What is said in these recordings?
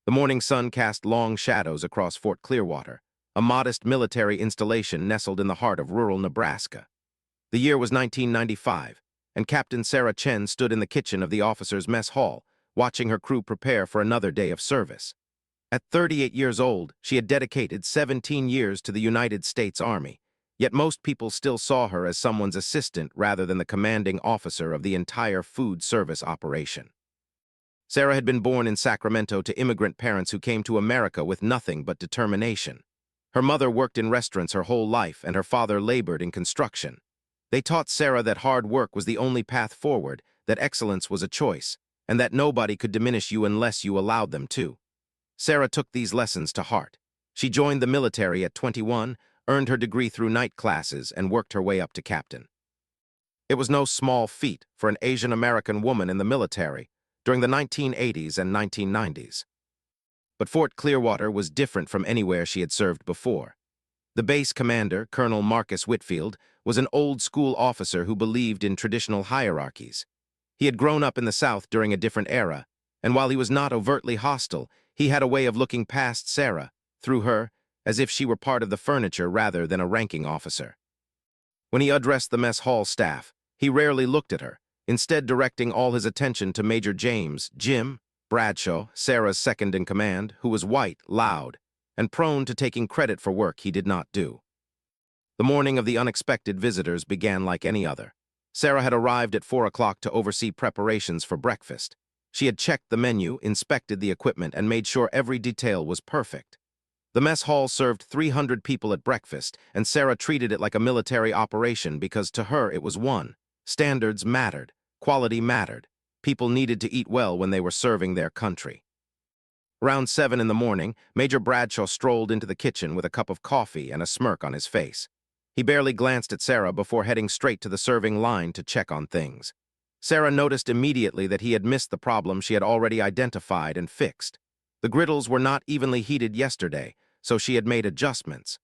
The morning sun cast long shadows across Fort Clearwater, a modest military installation nestled in the heart of rural Nebraska. The year was 1995, and Captain Sarah Chen stood in the kitchen of the officers' mess hall, watching her crew prepare for another day of service. At 38 years old, she had dedicated 17 years to the United States Army, yet most people still saw her as someone's assistant rather than the commanding officer of the entire food service operation. Sarah had been born in Sacramento to immigrant parents who came to America with nothing but determination. Her mother worked in restaurants her whole life, and her father labored in construction. They taught Sarah that hard work was the only path forward, that excellence was a choice, and that nobody could diminish you unless you allowed them to. Sarah took these lessons to heart. She joined the military at 21, earned her degree through night classes, and worked her way up to captain. It was no small feat for an Asian American woman in the military during the 1980s and 1990s. But Fort Clearwater was different from anywhere she had served before. The base commander, Colonel Marcus Whitfield, was an old-school officer who believed in traditional hierarchies. He had grown up in the South during a different era, and while he was not overtly hostile, he had a way of looking past Sarah, through her, as if she were part of the furniture rather than a ranking officer. When he addressed the mess hall staff, he rarely looked at her, instead directing all his attention to Major Jim Bradshaw, Sarah's second-in-command, who was white, loud, and prone to taking credit for work he did not do. The morning of the unexpected visitors began like any other. Sarah had arrived at 4 o'clock to oversee preparations for breakfast. She had checked the menu, inspected the equipment, and made sure every detail was perfect. The mess hall served 300 people at breakfast, and Sarah treated it like a military operation because to her it was one. Standards mattered. Quality mattered. People needed to eat well when they were serving their country. Around 7 in the morning, Major Bradshaw strolled into the kitchen with a cup of coffee and a smirk on his face. He barely glanced at Sarah before heading straight to the serving line to check on things. Sarah noticed immediately that he had missed the problem she had already identified and fixed. The griddles were not evenly heated yesterday, so she had made adjustments.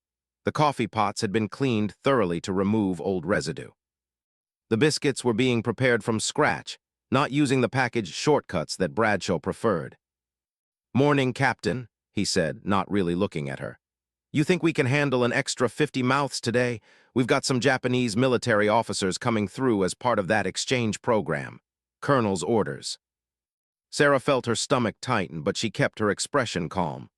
The coffee pots had been cleaned thoroughly to remove old residue. The biscuits were being prepared from scratch, not using the packaged shortcuts that Bradshaw preferred. "Morning, Captain," he said, not really looking at her. "You think we can handle an extra 50 mouths today? We've got some Japanese military officers coming through as part of that exchange program. Colonel's orders." Sarah felt her stomach tighten, but she kept her expression calm.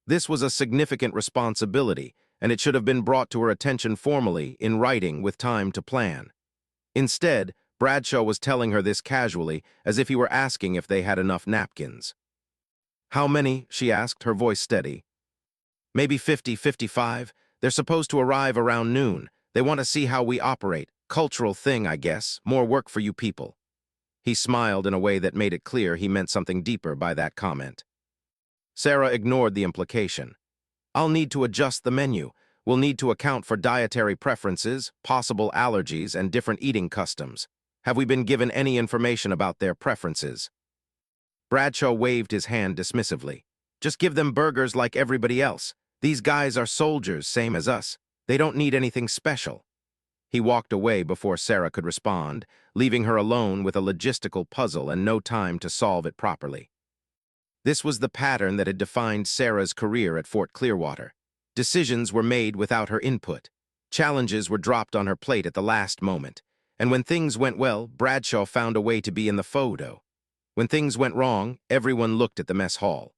This was a significant responsibility, and it should have been brought to her attention formally, in writing, with time to plan. Instead, Bradshaw was telling her this casually, as if he were asking if they had enough napkins. "How many?" she asked, her voice steady. "Maybe 50, 55. They're supposed to arrive around noon. They want to see how we operate. Cultural thing, I guess. More work for you people." He smiled in a way that made it clear he meant something deeper by that comment. Sarah ignored the implication. "I'll need to adjust the menu. We'll need to account for dietary preferences, possible allergies, and different eating customs. Have we been given any information about their preferences?" Bradshaw waved his hand dismissively. "Just give them burgers like everybody else. These guys are soldiers, same as us. They don't need anything special." He walked away before Sarah could respond, leaving her alone with a logistical puzzle and no time to solve it properly. This was the pattern that had defined Sarah's career at Fort Clearwater. Decisions were made without her input. Challenges were dropped on her plate at the last moment. And when things went well, Bradshaw found a way to be in the photo. When things went wrong, everyone looked at the mess hall.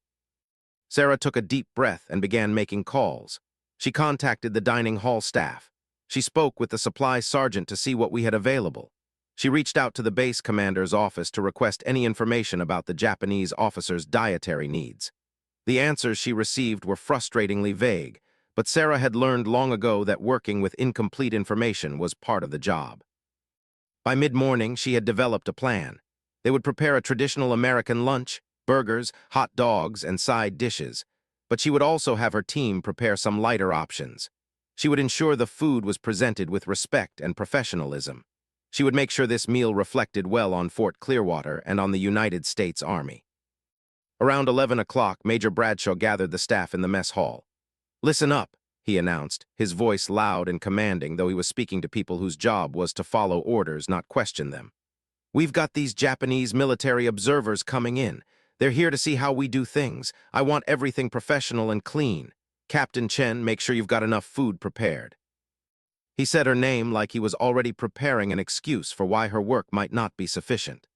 Sarah took a deep breath and began making calls. She contacted the dining hall staff. She spoke with the supply sergeant to see what we had available. She reached out to the base commander's office to request any information about the Japanese officers' dietary needs. The answers she received were frustratingly vague, but Sarah had learned long ago that working with incomplete information was part of the job. By mid-morning, she had developed a plan. They would prepare a traditional American lunch, burgers, hot dogs, and side dishes, but she would also have her team prepare some lighter options. She would ensure the food was presented with respect and professionalism. She would make sure this meal reflected well on Fort Clearwater and on the United States Army. Around 11 o'clock, Major Bradshaw gathered the staff in the mess hall. "Listen up," he announced, his voice loud and commanding, though he was speaking to people whose job was to follow orders, not question them. "We've got these Japanese military observers coming in. They're here to see how we do things. I want everything professional and clean. Captain Chen, make sure you've got enough food prepared." He said her name like he was already preparing an excuse for why her work might not be sufficient.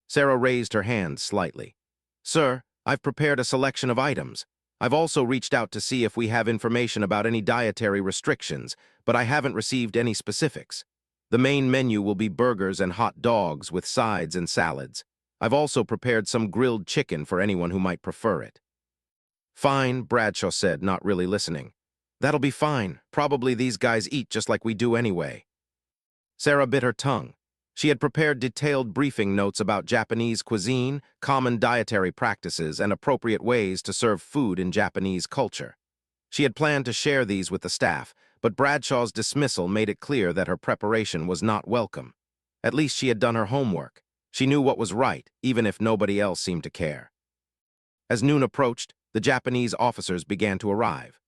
Sarah raised her hand slightly. "Sir, I've prepared a selection of items. I've also reached out to see if we have information about any dietary restrictions, but I haven't received any specifics. The main menu will be burgers and hot dogs with sides and salads. I've also prepared some grilled chicken for anyone who might prefer it." "Fine," Bradshaw said, not really listening. "That'll be fine. Probably these guys eat just like we do anyway." Sarah bit her tongue. She had prepared detailed briefing notes about Japanese cuisine, common dietary practices, and appropriate ways to serve food in Japanese culture. She had planned to share these with the staff, but Bradshaw's dismissal made it clear that her preparation was not welcome. At least she had done her homework. She knew what was right, even if nobody else seemed to care. As noon approached, the Japanese officers began to arrive.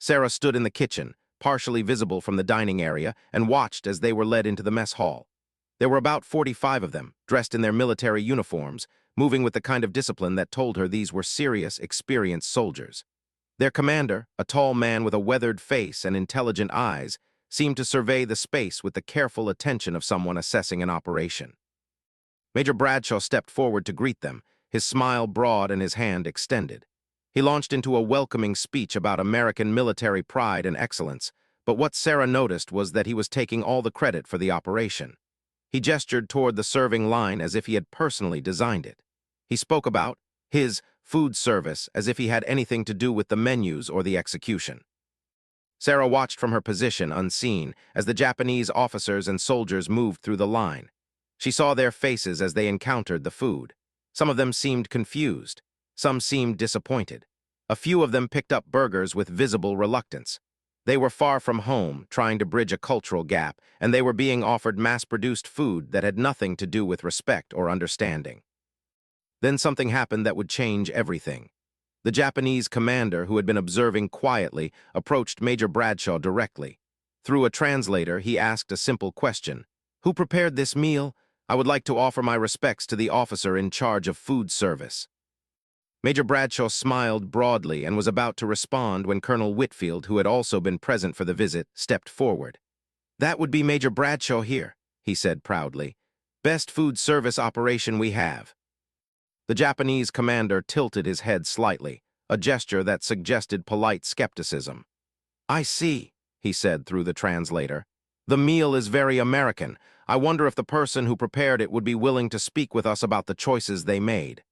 Sarah stood in the kitchen, partially visible from the dining area, and watched as they were led into the mess hall. There were about 45 of them, dressed in their military uniforms, moving with the kind of discipline that told her these were serious, experienced soldiers. Their commander, a tall man with a weathered face and intelligent eyes, seemed to survey the space with the careful attention of someone assessing an operation. Major Bradshaw stepped forward to greet them, his smile broad and his hand extended. He launched into a welcoming speech about American military pride and excellence, but what Sarah noticed was that he was taking all the credit for the operation. He gestured toward the serving line as if he had personally designed it. He spoke about his food service as if he had anything to do with the menus or the execution. Sarah watched from her position unseen as the Japanese officers and soldiers moved through the line. She saw their faces as they encountered the food. Some of them seemed confused. Some seemed disappointed. A few of them picked up burgers with visible reluctance. They were far from home, trying to bridge a cultural gap, and they were being offered mass-produced food that had nothing to do with respect or understanding. Then something happened that would change everything. The Japanese commander, who had been observing quietly, approached Major Bradshaw directly. Through a translator, he asked a simple question. "Who prepared this meal? I would like to offer my respects to the officer in charge of food service." Major Bradshaw smiled broadly and was about to respond when Colonel Whitfield, who had also been present for the visit, stepped forward. "That would be Major Bradshaw here," he said proudly. "Best food service operation we have." The Japanese commander tilted his head slightly, a gesture that suggested polite skepticism. "I see," he said through the translator. "The meal is very American. I wonder if the person who prepared it would be willing to speak with us about the choices they made."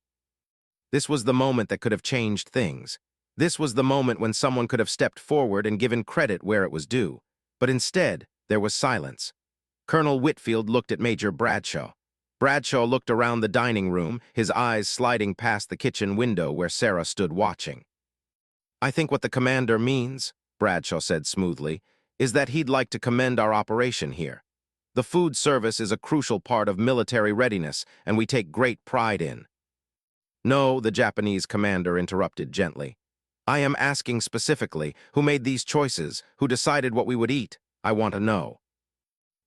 This was the moment that could have changed things. This was the moment when someone could have stepped forward and given credit where it was due. But instead, there was silence. Colonel Whitfield looked at Major Bradshaw. Bradshaw looked around the dining room, his eyes sliding past the kitchen window where Sarah stood watching. "I think what the commander means," Bradshaw said smoothly, "is that he'd like to commend our operation here. The food service is a crucial part of military readiness, and we take great pride in." "No," the Japanese commander interrupted gently. "I am asking specifically, who made these choices, who decided what we would eat? I want to know."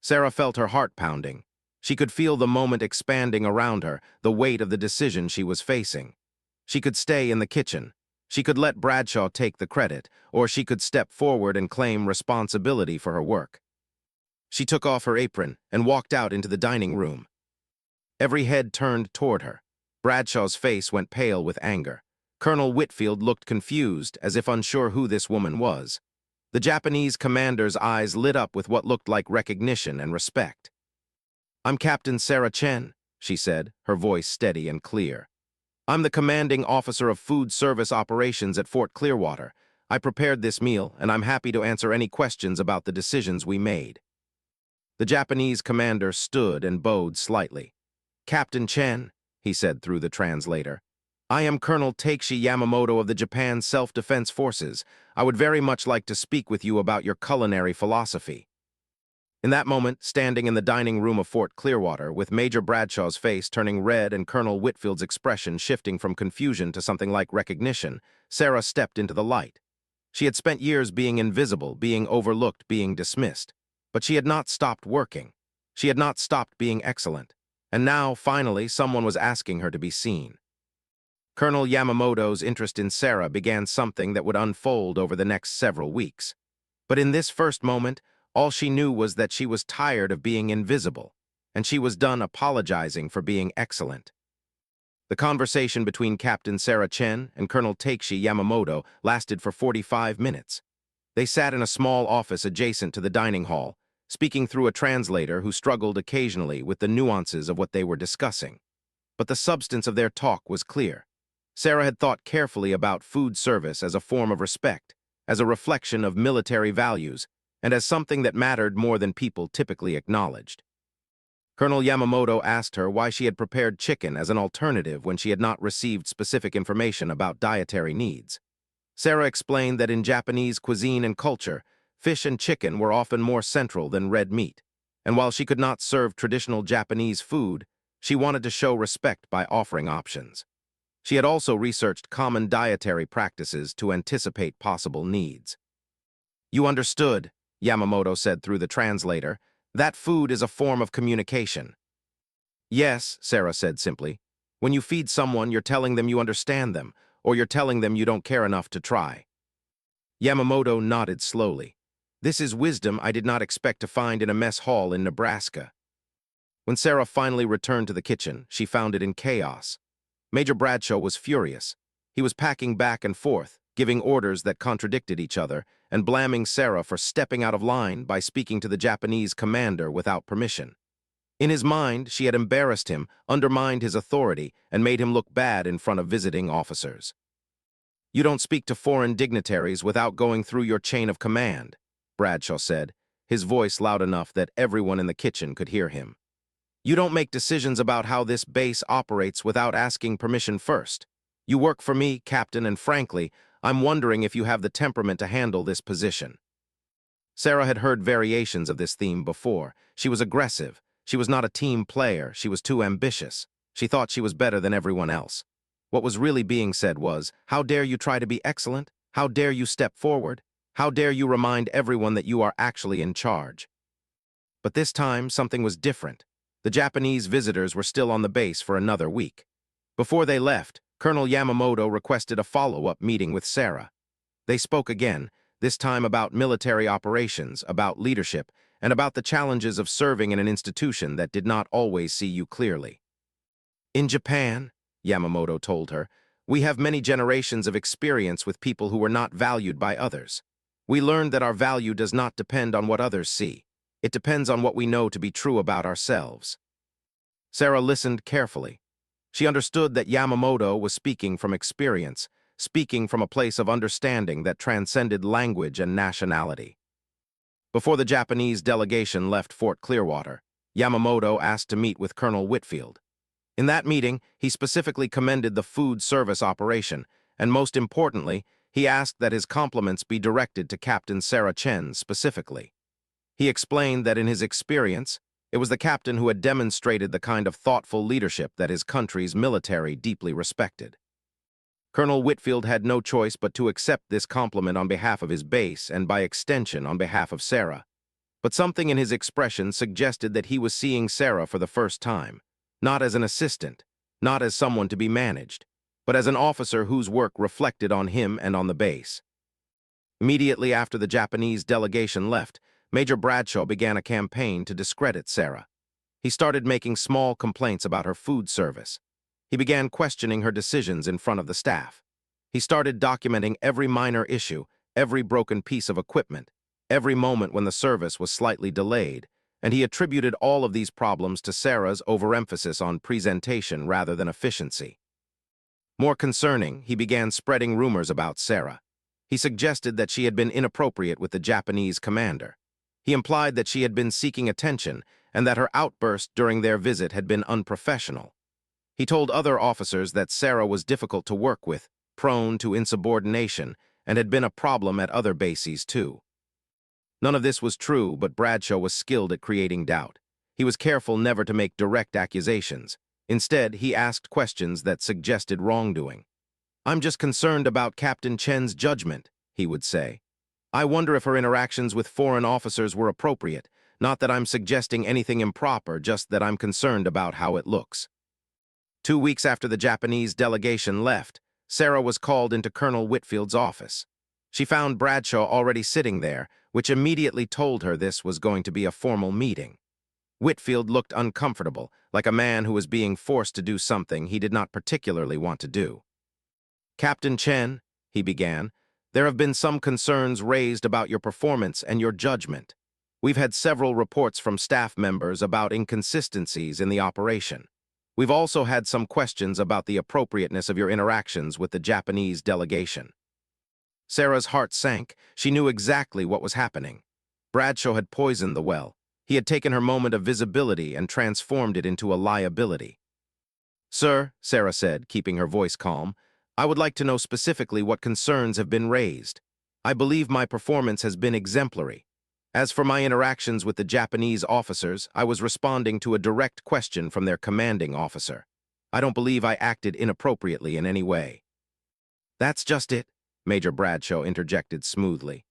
Sarah felt her heart pounding. She could feel the moment expanding around her, the weight of the decision she was facing. She could stay in the kitchen. She could let Bradshaw take the credit, or she could step forward and claim responsibility for her work. She took off her apron and walked out into the dining room. Every head turned toward her. Bradshaw's face went pale with anger. Colonel Whitfield looked confused, as if unsure who this woman was. The Japanese commander's eyes lit up with what looked like recognition and respect. "I'm Captain Sarah Chen," she said, her voice steady and clear. "I'm the commanding officer of food service operations at Fort Clearwater. I prepared this meal, and I'm happy to answer any questions about the decisions we made." The Japanese commander stood and bowed slightly. "Captain Chen," he said through the translator, "I am Colonel Takeshi Yamamoto of the Japan Self-Defense Forces. I would very much like to speak with you about your culinary philosophy." In that moment, standing in the dining room of Fort Clearwater, with Major Bradshaw's face turning red and Colonel Whitfield's expression shifting from confusion to something like recognition, Sarah stepped into the light. She had spent years being invisible, being overlooked, being dismissed. But she had not stopped working. She had not stopped being excellent. And now, finally, someone was asking her to be seen. Colonel Yamamoto's interest in Sarah began something that would unfold over the next several weeks. But in this first moment, all she knew was that she was tired of being invisible, and she was done apologizing for being excellent. The conversation between Captain Sarah Chen and Colonel Takeshi Yamamoto lasted for 45 minutes. They sat in a small office adjacent to the dining hall, speaking through a translator who struggled occasionally with the nuances of what they were discussing. But the substance of their talk was clear. Sarah had thought carefully about food service as a form of respect, as a reflection of military values, and as something that mattered more than people typically acknowledged. Colonel Yamamoto asked her why she had prepared chicken as an alternative when she had not received specific information about dietary needs. Sarah explained that in Japanese cuisine and culture, fish and chicken were often more central than red meat, and while she could not serve traditional Japanese food, she wanted to show respect by offering options. She had also researched common dietary practices to anticipate possible needs. "You understood," Yamamoto said through the translator. "That food is a form of communication." "Yes," Sarah said simply. "When you feed someone, you're telling them you understand them, or you're telling them you don't care enough to try." Yamamoto nodded slowly. "This is wisdom I did not expect to find in a mess hall in Nebraska." When Sarah finally returned to the kitchen, she found it in chaos. Major Bradshaw was furious. He was packing back and forth, giving orders that contradicted each other, and blaming Sarah for stepping out of line by speaking to the Japanese commander without permission. In his mind, she had embarrassed him, undermined his authority, and made him look bad in front of visiting officers. "You don't speak to foreign dignitaries without going through your chain of command," Bradshaw said, his voice loud enough that everyone in the kitchen could hear him. "You don't make decisions about how this base operates without asking permission first. You work for me, Captain, and frankly, I'm wondering if you have the temperament to handle this position." Sarah had heard variations of this theme before. She was aggressive. She was not a team player. She was too ambitious. She thought she was better than everyone else. What was really being said was, "How dare you try to be excellent? How dare you step forward? How dare you remind everyone that you are actually in charge?" But this time, something was different. The Japanese visitors were still on the base for another week. Before they left, Colonel Yamamoto requested a follow-up meeting with Sarah. They spoke again, this time about military operations, about leadership, and about the challenges of serving in an institution that did not always see you clearly. "In Japan," Yamamoto told her, "we have many generations of experience with people who were not valued by others. We learned that our value does not depend on what others see. It depends on what we know to be true about ourselves." Sarah listened carefully. She understood that Yamamoto was speaking from experience, speaking from a place of understanding that transcended language and nationality. Before the Japanese delegation left Fort Clearwater, Yamamoto asked to meet with Colonel Whitfield. In that meeting, he specifically commended the food service operation, and most importantly, he asked that his compliments be directed to Captain Sarah Chen specifically. He explained that in his experience, it was the captain who had demonstrated the kind of thoughtful leadership that his country's military deeply respected. Colonel Whitfield had no choice but to accept this compliment on behalf of his base and by extension on behalf of Sarah. But something in his expression suggested that he was seeing Sarah for the first time, not as an assistant, not as someone to be managed, but as an officer whose work reflected on him and on the base. Immediately after the Japanese delegation left, Major Bradshaw began a campaign to discredit Sarah. He started making small complaints about her food service. He began questioning her decisions in front of the staff. He started documenting every minor issue, every broken piece of equipment, every moment when the service was slightly delayed, and he attributed all of these problems to Sarah's overemphasis on presentation rather than efficiency. More concerning, he began spreading rumors about Sarah. He suggested that she had been inappropriate with the Japanese commander. He implied that she had been seeking attention and that her outburst during their visit had been unprofessional. He told other officers that Sarah was difficult to work with, prone to insubordination, and had been a problem at other bases too. None of this was true, but Bradshaw was skilled at creating doubt. He was careful never to make direct accusations. Instead, he asked questions that suggested wrongdoing. "I'm just concerned about Captain Chen's judgment," he would say. "I wonder if her interactions with foreign officers were appropriate. Not that I'm suggesting anything improper, just that I'm concerned about how it looks." 2 weeks after the Japanese delegation left, Sarah was called into Colonel Whitfield's office. She found Bradshaw already sitting there, which immediately told her this was going to be a formal meeting. Whitfield looked uncomfortable, like a man who was being forced to do something he did not particularly want to do. "Captain Chen," he began, "there have been some concerns raised about your performance and your judgment. We've had several reports from staff members about inconsistencies in the operation. We've also had some questions about the appropriateness of your interactions with the Japanese delegation." Sarah's heart sank. She knew exactly what was happening. Bradshaw had poisoned the well. He had taken her moment of visibility and transformed it into a liability. "Sir," Sarah said, keeping her voice calm, "I would like to know specifically what concerns have been raised. I believe my performance has been exemplary. As for my interactions with the Japanese officers, I was responding to a direct question from their commanding officer. I don't believe I acted inappropriately in any way." "That's just it," Major Bradshaw interjected smoothly.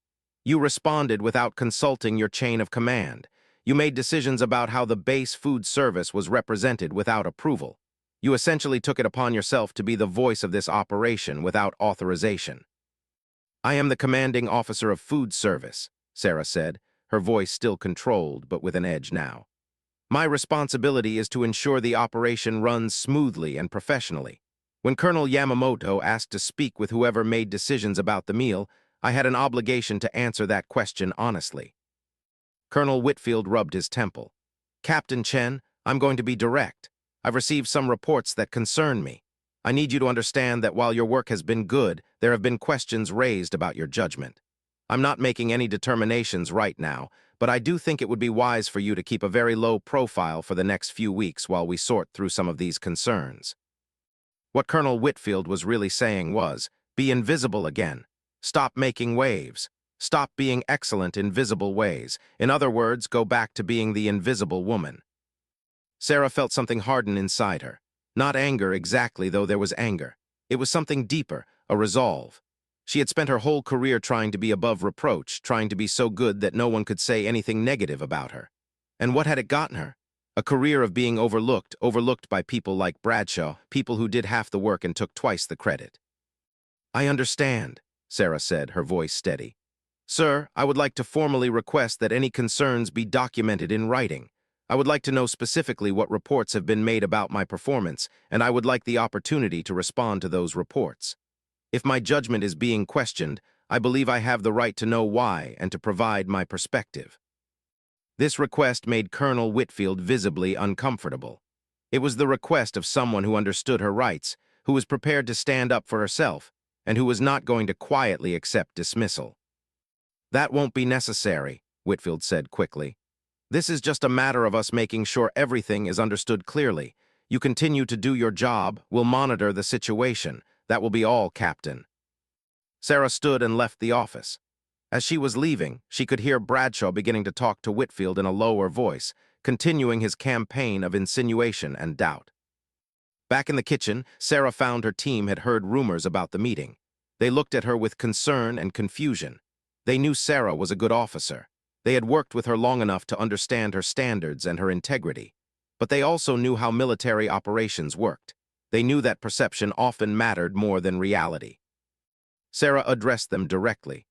"You responded without consulting your chain of command. You made decisions about how the base food service was represented without approval. You essentially took it upon yourself to be the voice of this operation without authorization." "I am the commanding officer of food service," Sarah said, her voice still controlled but with an edge now. "My responsibility is to ensure the operation runs smoothly and professionally. When Colonel Yamamoto asked to speak with whoever made decisions about the meal, I had an obligation to answer that question honestly." Colonel Whitfield rubbed his temple. "Captain Chen, I'm going to be direct. I've received some reports that concern me. I need you to understand that while your work has been good, there have been questions raised about your judgment. I'm not making any determinations right now, but I do think it would be wise for you to keep a very low profile for the next few weeks while we sort through some of these concerns." What Colonel Whitfield was really saying was, be invisible again. Stop making waves. Stop being excellent in visible ways. In other words, go back to being the invisible woman. Sarah felt something harden inside her. Not anger exactly, though there was anger. It was something deeper, a resolve. She had spent her whole career trying to be above reproach, trying to be so good that no one could say anything negative about her. And what had it gotten her? A career of being overlooked by people like Bradshaw, people who did half the work and took twice the credit. "I understand," Sarah said, her voice steady. "Sir, I would like to formally request that any concerns be documented in writing. I would like to know specifically what reports have been made about my performance, and I would like the opportunity to respond to those reports. If my judgment is being questioned, I believe I have the right to know why and to provide my perspective." This request made Colonel Whitfield visibly uncomfortable. It was the request of someone who understood her rights, who was prepared to stand up for herself, and who was not going to quietly accept dismissal. "That won't be necessary," Whitfield said quickly. "This is just a matter of us making sure everything is understood clearly. You continue to do your job, we'll monitor the situation. That will be all, Captain." Sarah stood and left the office. As she was leaving, she could hear Bradshaw beginning to talk to Whitfield in a lower voice, continuing his campaign of insinuation and doubt. Back in the kitchen, Sarah found her team had heard rumors about the meeting. They looked at her with concern and confusion. They knew Sarah was a good officer. They had worked with her long enough to understand her standards and her integrity. But they also knew how military operations worked. They knew that perception often mattered more than reality. Sarah addressed them directly.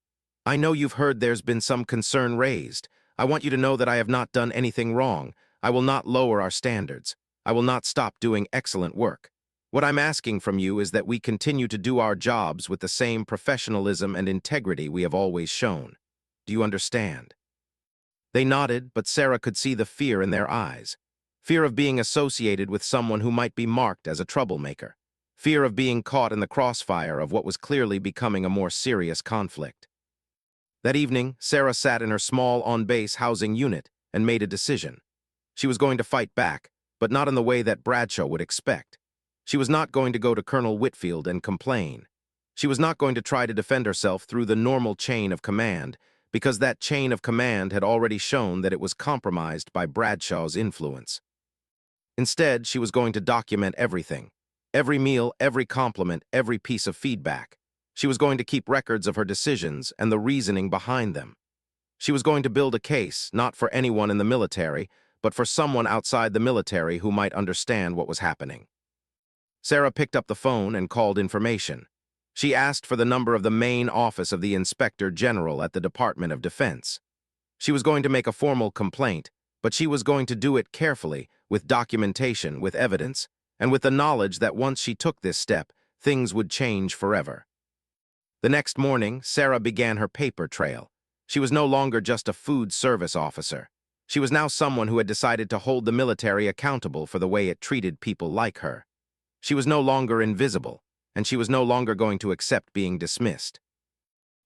"I know you've heard there's been some concern raised. I want you to know that I have not done anything wrong. I will not lower our standards. I will not stop doing excellent work. What I'm asking from you is that we continue to do our jobs with the same professionalism and integrity we have always shown. Do you understand?" They nodded, but Sarah could see the fear in their eyes. Fear of being associated with someone who might be marked as a troublemaker. Fear of being caught in the crossfire of what was clearly becoming a more serious conflict. That evening, Sarah sat in her small on-base housing unit and made a decision. She was going to fight back, but not in the way that Bradshaw would expect. She was not going to go to Colonel Whitfield and complain. She was not going to try to defend herself through the normal chain of command, because that chain of command had already shown that it was compromised by Bradshaw's influence. Instead, she was going to document everything. Every meal, every compliment, every piece of feedback. She was going to keep records of her decisions and the reasoning behind them. She was going to build a case, not for anyone in the military, but for someone outside the military who might understand what was happening. Sarah picked up the phone and called information. She asked for the number of the main office of the Inspector General at the Department of Defense. She was going to make a formal complaint, but she was going to do it carefully, with documentation, with evidence, and with the knowledge that once she took this step, things would change forever. The next morning, Sarah began her paper trail. She was no longer just a food service officer. She was now someone who had decided to hold the military accountable for the way it treated people like her. She was no longer invisible, and she was no longer going to accept being dismissed.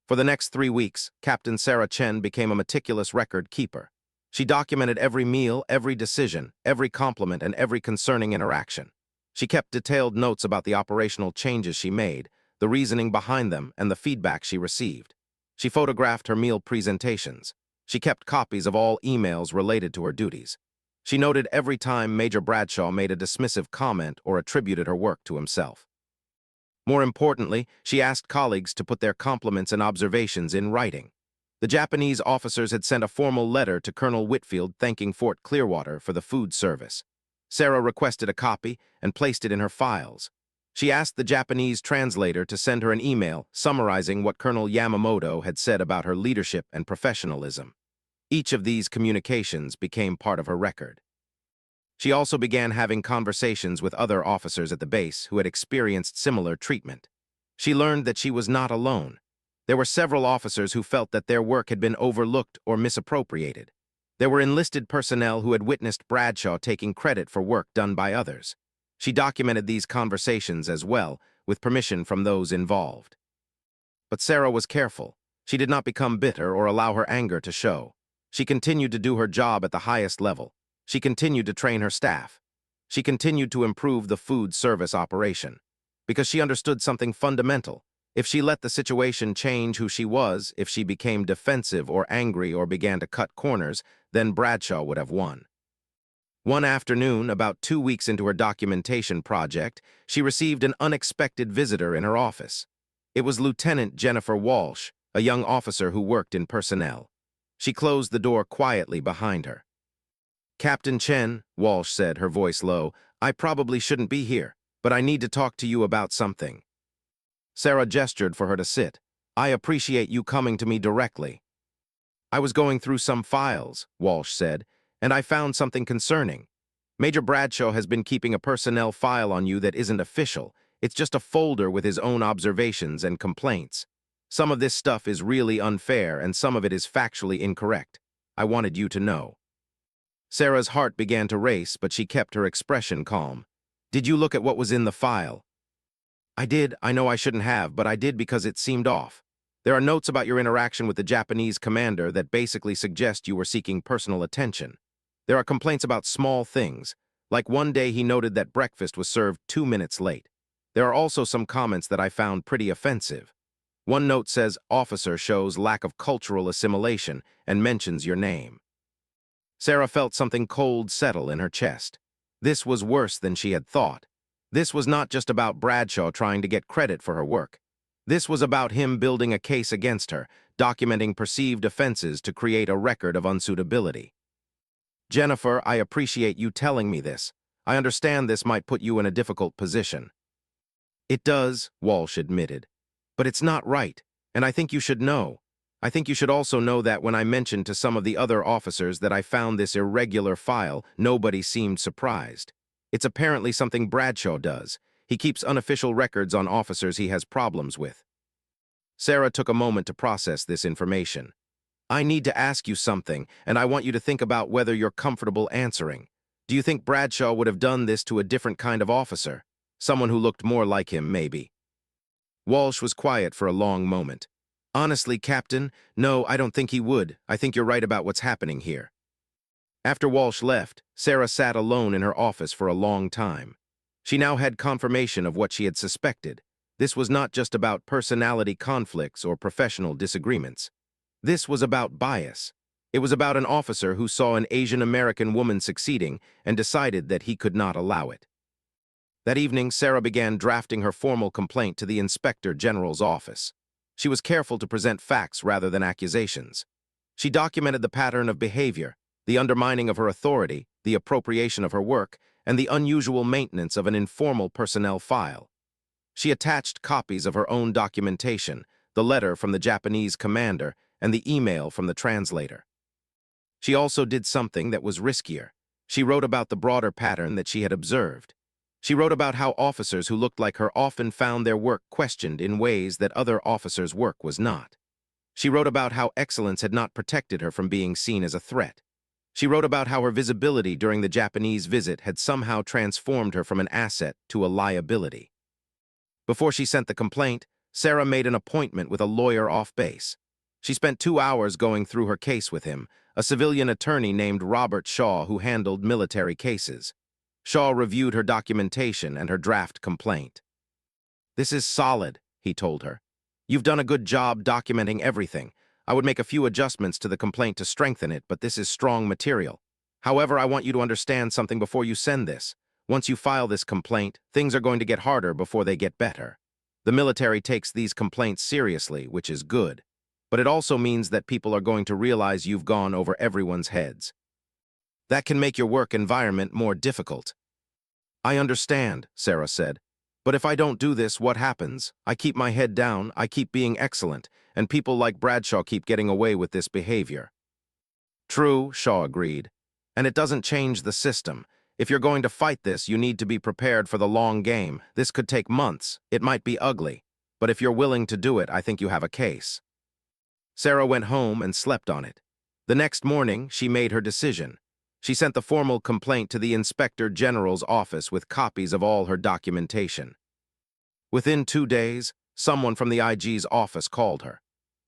For the next 3 weeks, Captain Sarah Chen became a meticulous record keeper. She documented every meal, every decision, every compliment, and every concerning interaction. She kept detailed notes about the operational changes she made, the reasoning behind them, and the feedback she received. She photographed her meal presentations. She kept copies of all emails related to her duties. She noted every time Major Bradshaw made a dismissive comment or attributed her work to himself. More importantly, she asked colleagues to put their compliments and observations in writing. The Japanese officers had sent a formal letter to Colonel Whitfield thanking Fort Clearwater for the food service. Sarah requested a copy and placed it in her files. She asked the Japanese translator to send her an email summarizing what Colonel Yamamoto had said about her leadership and professionalism. Each of these communications became part of her record. She also began having conversations with other officers at the base who had experienced similar treatment. She learned that she was not alone. There were several officers who felt that their work had been overlooked or misappropriated. There were enlisted personnel who had witnessed Bradshaw taking credit for work done by others. She documented these conversations as well, with permission from those involved. But Sarah was careful. She did not become bitter or allow her anger to show. She continued to do her job at the highest level. She continued to train her staff. She continued to improve the food service operation. Because she understood something fundamental. If she let the situation change who she was, if she became defensive or angry or began to cut corners, then Bradshaw would have won. One afternoon, about 2 weeks into her documentation project, she received an unexpected visitor in her office. It was Lieutenant Jennifer Walsh, a young officer who worked in personnel. She closed the door quietly behind her. "Captain Chen," Walsh said, her voice low, "I probably shouldn't be here, but I need to talk to you about something." Sarah gestured for her to sit. "I appreciate you coming to me directly." "I was going through some files," Walsh said, "and I found something concerning. Major Bradshaw has been keeping a personnel file on you that isn't official. It's just a folder with his own observations and complaints. Some of this stuff is really unfair, and some of it is factually incorrect. I wanted you to know." Sarah's heart began to race, but she kept her expression calm. "Did you look at what was in the file?" "I did. I know I shouldn't have, but I did because it seemed off. There are notes about your interaction with the Japanese commander that basically suggest you were seeking personal attention. There are complaints about small things, like one day he noted that breakfast was served 2 minutes late. There are also some comments that I found pretty offensive. One note says, 'Officer shows lack of cultural assimilation,' and mentions your name." Sarah felt something cold settle in her chest. This was worse than she had thought. This was not just about Bradshaw trying to get credit for her work. This was about him building a case against her, documenting perceived offenses to create a record of unsuitability. "Jennifer, I appreciate you telling me this. I understand this might put you in a difficult position." "It does," Walsh admitted. "But it's not right, and I think you should know. I think you should also know that when I mentioned to some of the other officers that I found this irregular file, nobody seemed surprised. It's apparently something Bradshaw does. He keeps unofficial records on officers he has problems with." Sarah took a moment to process this information. "I need to ask you something, and I want you to think about whether you're comfortable answering. Do you think Bradshaw would have done this to a different kind of officer? Someone who looked more like him, maybe?" Walsh was quiet for a long moment. "Honestly, Captain, no, I don't think he would. I think you're right about what's happening here." After Walsh left, Sarah sat alone in her office for a long time. She now had confirmation of what she had suspected. This was not just about personality conflicts or professional disagreements. This was about bias. It was about an officer who saw an Asian American woman succeeding and decided that he could not allow it. That evening, Sarah began drafting her formal complaint to the Inspector General's office. She was careful to present facts rather than accusations. She documented the pattern of behavior, the undermining of her authority, the appropriation of her work, and the unusual maintenance of an informal personnel file. She attached copies of her own documentation, the letter from the Japanese commander, and the email from the translator. She also did something that was riskier. She wrote about the broader pattern that she had observed. She wrote about how officers who looked like her often found their work questioned in ways that other officers' work was not. She wrote about how excellence had not protected her from being seen as a threat. She wrote about how her visibility during the Japanese visit had somehow transformed her from an asset to a liability. Before she sent the complaint, Sarah made an appointment with a lawyer off base. She spent 2 hours going through her case with him, a civilian attorney named Robert Shaw who handled military cases. Shaw reviewed her documentation and her draft complaint. "This is solid," he told her. "You've done a good job documenting everything. I would make a few adjustments to the complaint to strengthen it, but this is strong material. However, I want you to understand something before you send this. Once you file this complaint, things are going to get harder before they get better. The military takes these complaints seriously, which is good. But it also means that people are going to realize you've gone over everyone's heads. That can make your work environment more difficult." "I understand," Sarah said. "But if I don't do this, what happens? I keep my head down, I keep being excellent, and people like Bradshaw keep getting away with this behavior." "True," Shaw agreed. "And it doesn't change the system. If you're going to fight this, you need to be prepared for the long game. This could take months. It might be ugly. But if you're willing to do it, I think you have a case." Sarah went home and slept on it. The next morning, she made her decision. She sent the formal complaint to the Inspector General's office with copies of all her documentation. Within 2 days, someone from the IG's office called her.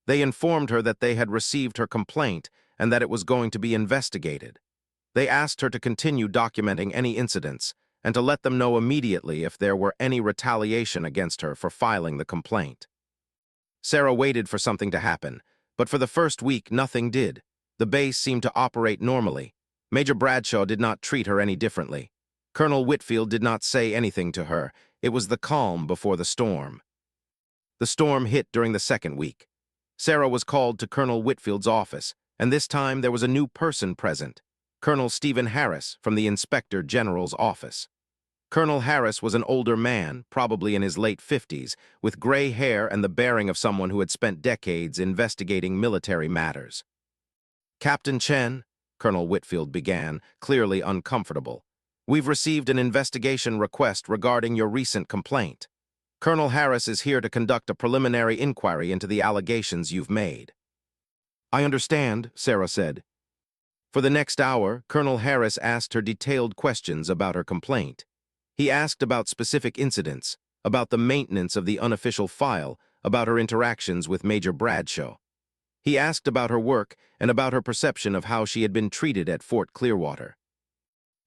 They informed her that they had received her complaint and that it was going to be investigated. They asked her to continue documenting any incidents and to let them know immediately if there were any retaliation against her for filing the complaint. Sarah waited for something to happen, but for the first week nothing did. The base seemed to operate normally. Major Bradshaw did not treat her any differently. Colonel Whitfield did not say anything to her. It was the calm before the storm. The storm hit during the second week. Sarah was called to Colonel Whitfield's office, and this time there was a new person present, Colonel Stephen Harris from the Inspector General's office. Colonel Harris was an older man, probably in his late 50s, with gray hair and the bearing of someone who had spent decades investigating military matters. "Captain Chen," Colonel Whitfield began, clearly uncomfortable, "we've received an investigation request regarding your recent complaint. Colonel Harris is here to conduct a preliminary inquiry into the allegations you've made." "I understand," Sarah said. For the next hour, Colonel Harris asked her detailed questions about her complaint. He asked about specific incidents, about the maintenance of the unofficial file, about her interactions with Major Bradshaw. He asked about her work and about her perception of how she had been treated at Fort Clearwater.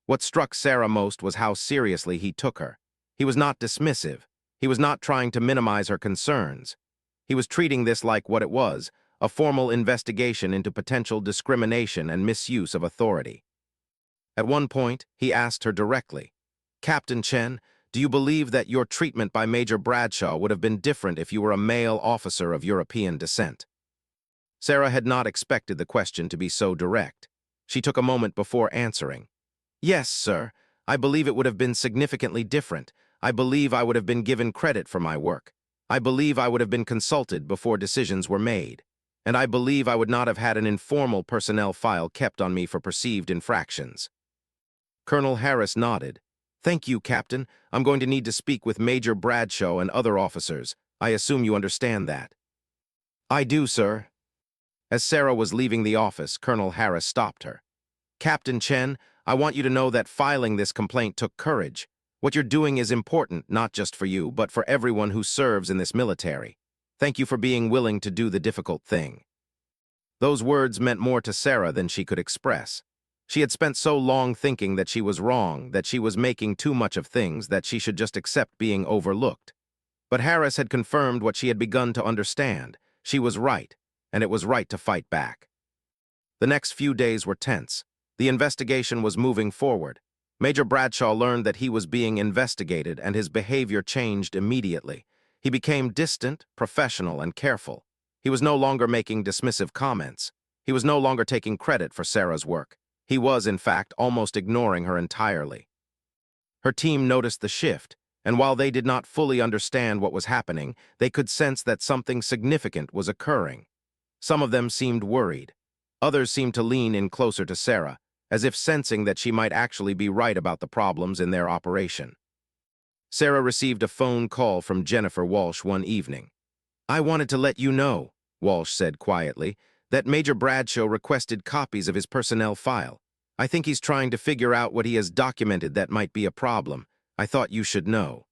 What struck Sarah most was how seriously he took her. He was not dismissive. He was not trying to minimize her concerns. He was treating this like what it was, a formal investigation into potential discrimination and misuse of authority. At one point, he asked her directly, "Captain Chen, do you believe that your treatment by Major Bradshaw would have been different if you were a male officer of European descent?" Sarah had not expected the question to be so direct. She took a moment before answering. "Yes, sir. I believe it would have been significantly different. I believe I would have been given credit for my work. I believe I would have been consulted before decisions were made. And I believe I would not have had an informal personnel file kept on me for perceived infractions." Colonel Harris nodded. "Thank you, Captain. I'm going to need to speak with Major Bradshaw and other officers. I assume you understand that." "I do, sir." As Sarah was leaving the office, Colonel Harris stopped her. "Captain Chen, I want you to know that filing this complaint took courage. What you're doing is important, not just for you, but for everyone who serves in this military. Thank you for being willing to do the difficult thing." Those words meant more to Sarah than she could express. She had spent so long thinking that she was wrong, that she was making too much of things, that she should just accept being overlooked. But Harris had confirmed what she had begun to understand. She was right, and it was right to fight back. The next few days were tense. The investigation was moving forward. Major Bradshaw learned that he was being investigated, and his behavior changed immediately. He became distant, professional, and careful. He was no longer making dismissive comments. He was no longer taking credit for Sarah's work. He was, in fact, almost ignoring her entirely. Her team noticed the shift, and while they did not fully understand what was happening, they could sense that something significant was occurring. Some of them seemed worried. Others seemed to lean in closer to Sarah, as if sensing that she might actually be right about the problems in their operation. Sarah received a phone call from Jennifer Walsh one evening. "I wanted to let you know," Walsh said quietly, "that Major Bradshaw requested copies of his personnel file. I think he's trying to figure out what he has documented that might be a problem. I thought you should know."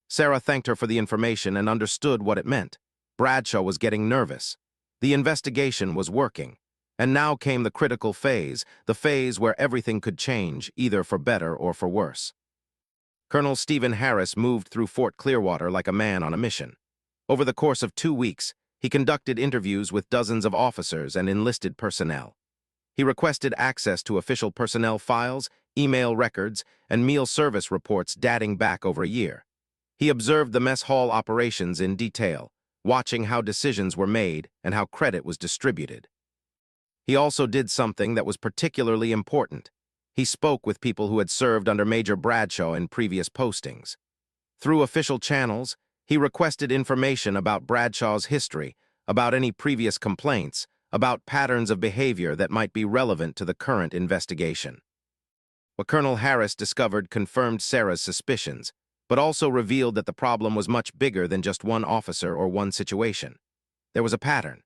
Sarah thanked her for the information and understood what it meant. Bradshaw was getting nervous. The investigation was working. And now came the critical phase, the phase where everything could change, either for better or for worse. Colonel Stephen Harris moved through Fort Clearwater like a man on a mission. Over the course of 2 weeks, he conducted interviews with dozens of officers and enlisted personnel. He requested access to official personnel files, email records, and meal service reports dating back over a year. He observed the mess hall operations in detail, watching how decisions were made and how credit was distributed. He also did something that was particularly important. He spoke with people who had served under Major Bradshaw in previous postings. Through official channels, he requested information about Bradshaw's history, about any previous complaints, about patterns of behavior that might be relevant to the current investigation. What Colonel Harris discovered confirmed Sarah's suspicions, but also revealed that the problem was much bigger than just one officer or one situation. There was a pattern.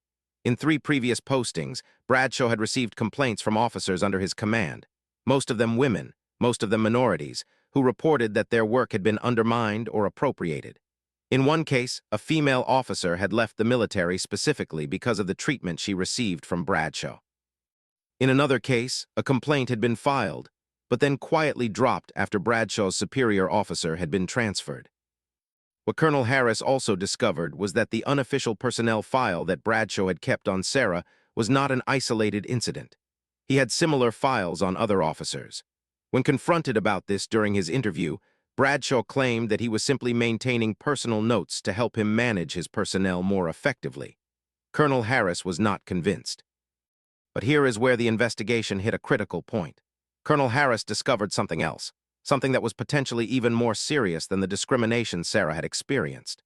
In 3 previous postings, Bradshaw had received complaints from officers under his command, most of them women, most of them minorities, who reported that their work had been undermined or appropriated. In one case, a female officer had left the military specifically because of the treatment she received from Bradshaw. In another case, a complaint had been filed, but then quietly dropped after Bradshaw's superior officer had been transferred. What Colonel Harris also discovered was that the unofficial personnel file that Bradshaw had kept on Sarah was not an isolated incident. He had similar files on other officers. When confronted about this during his interview, Bradshaw claimed that he was simply maintaining personal notes to help him manage his personnel more effectively. Colonel Harris was not convinced. But here is where the investigation hit a critical point. Colonel Harris discovered something else. Something that was potentially even more serious than the discrimination Sarah had experienced.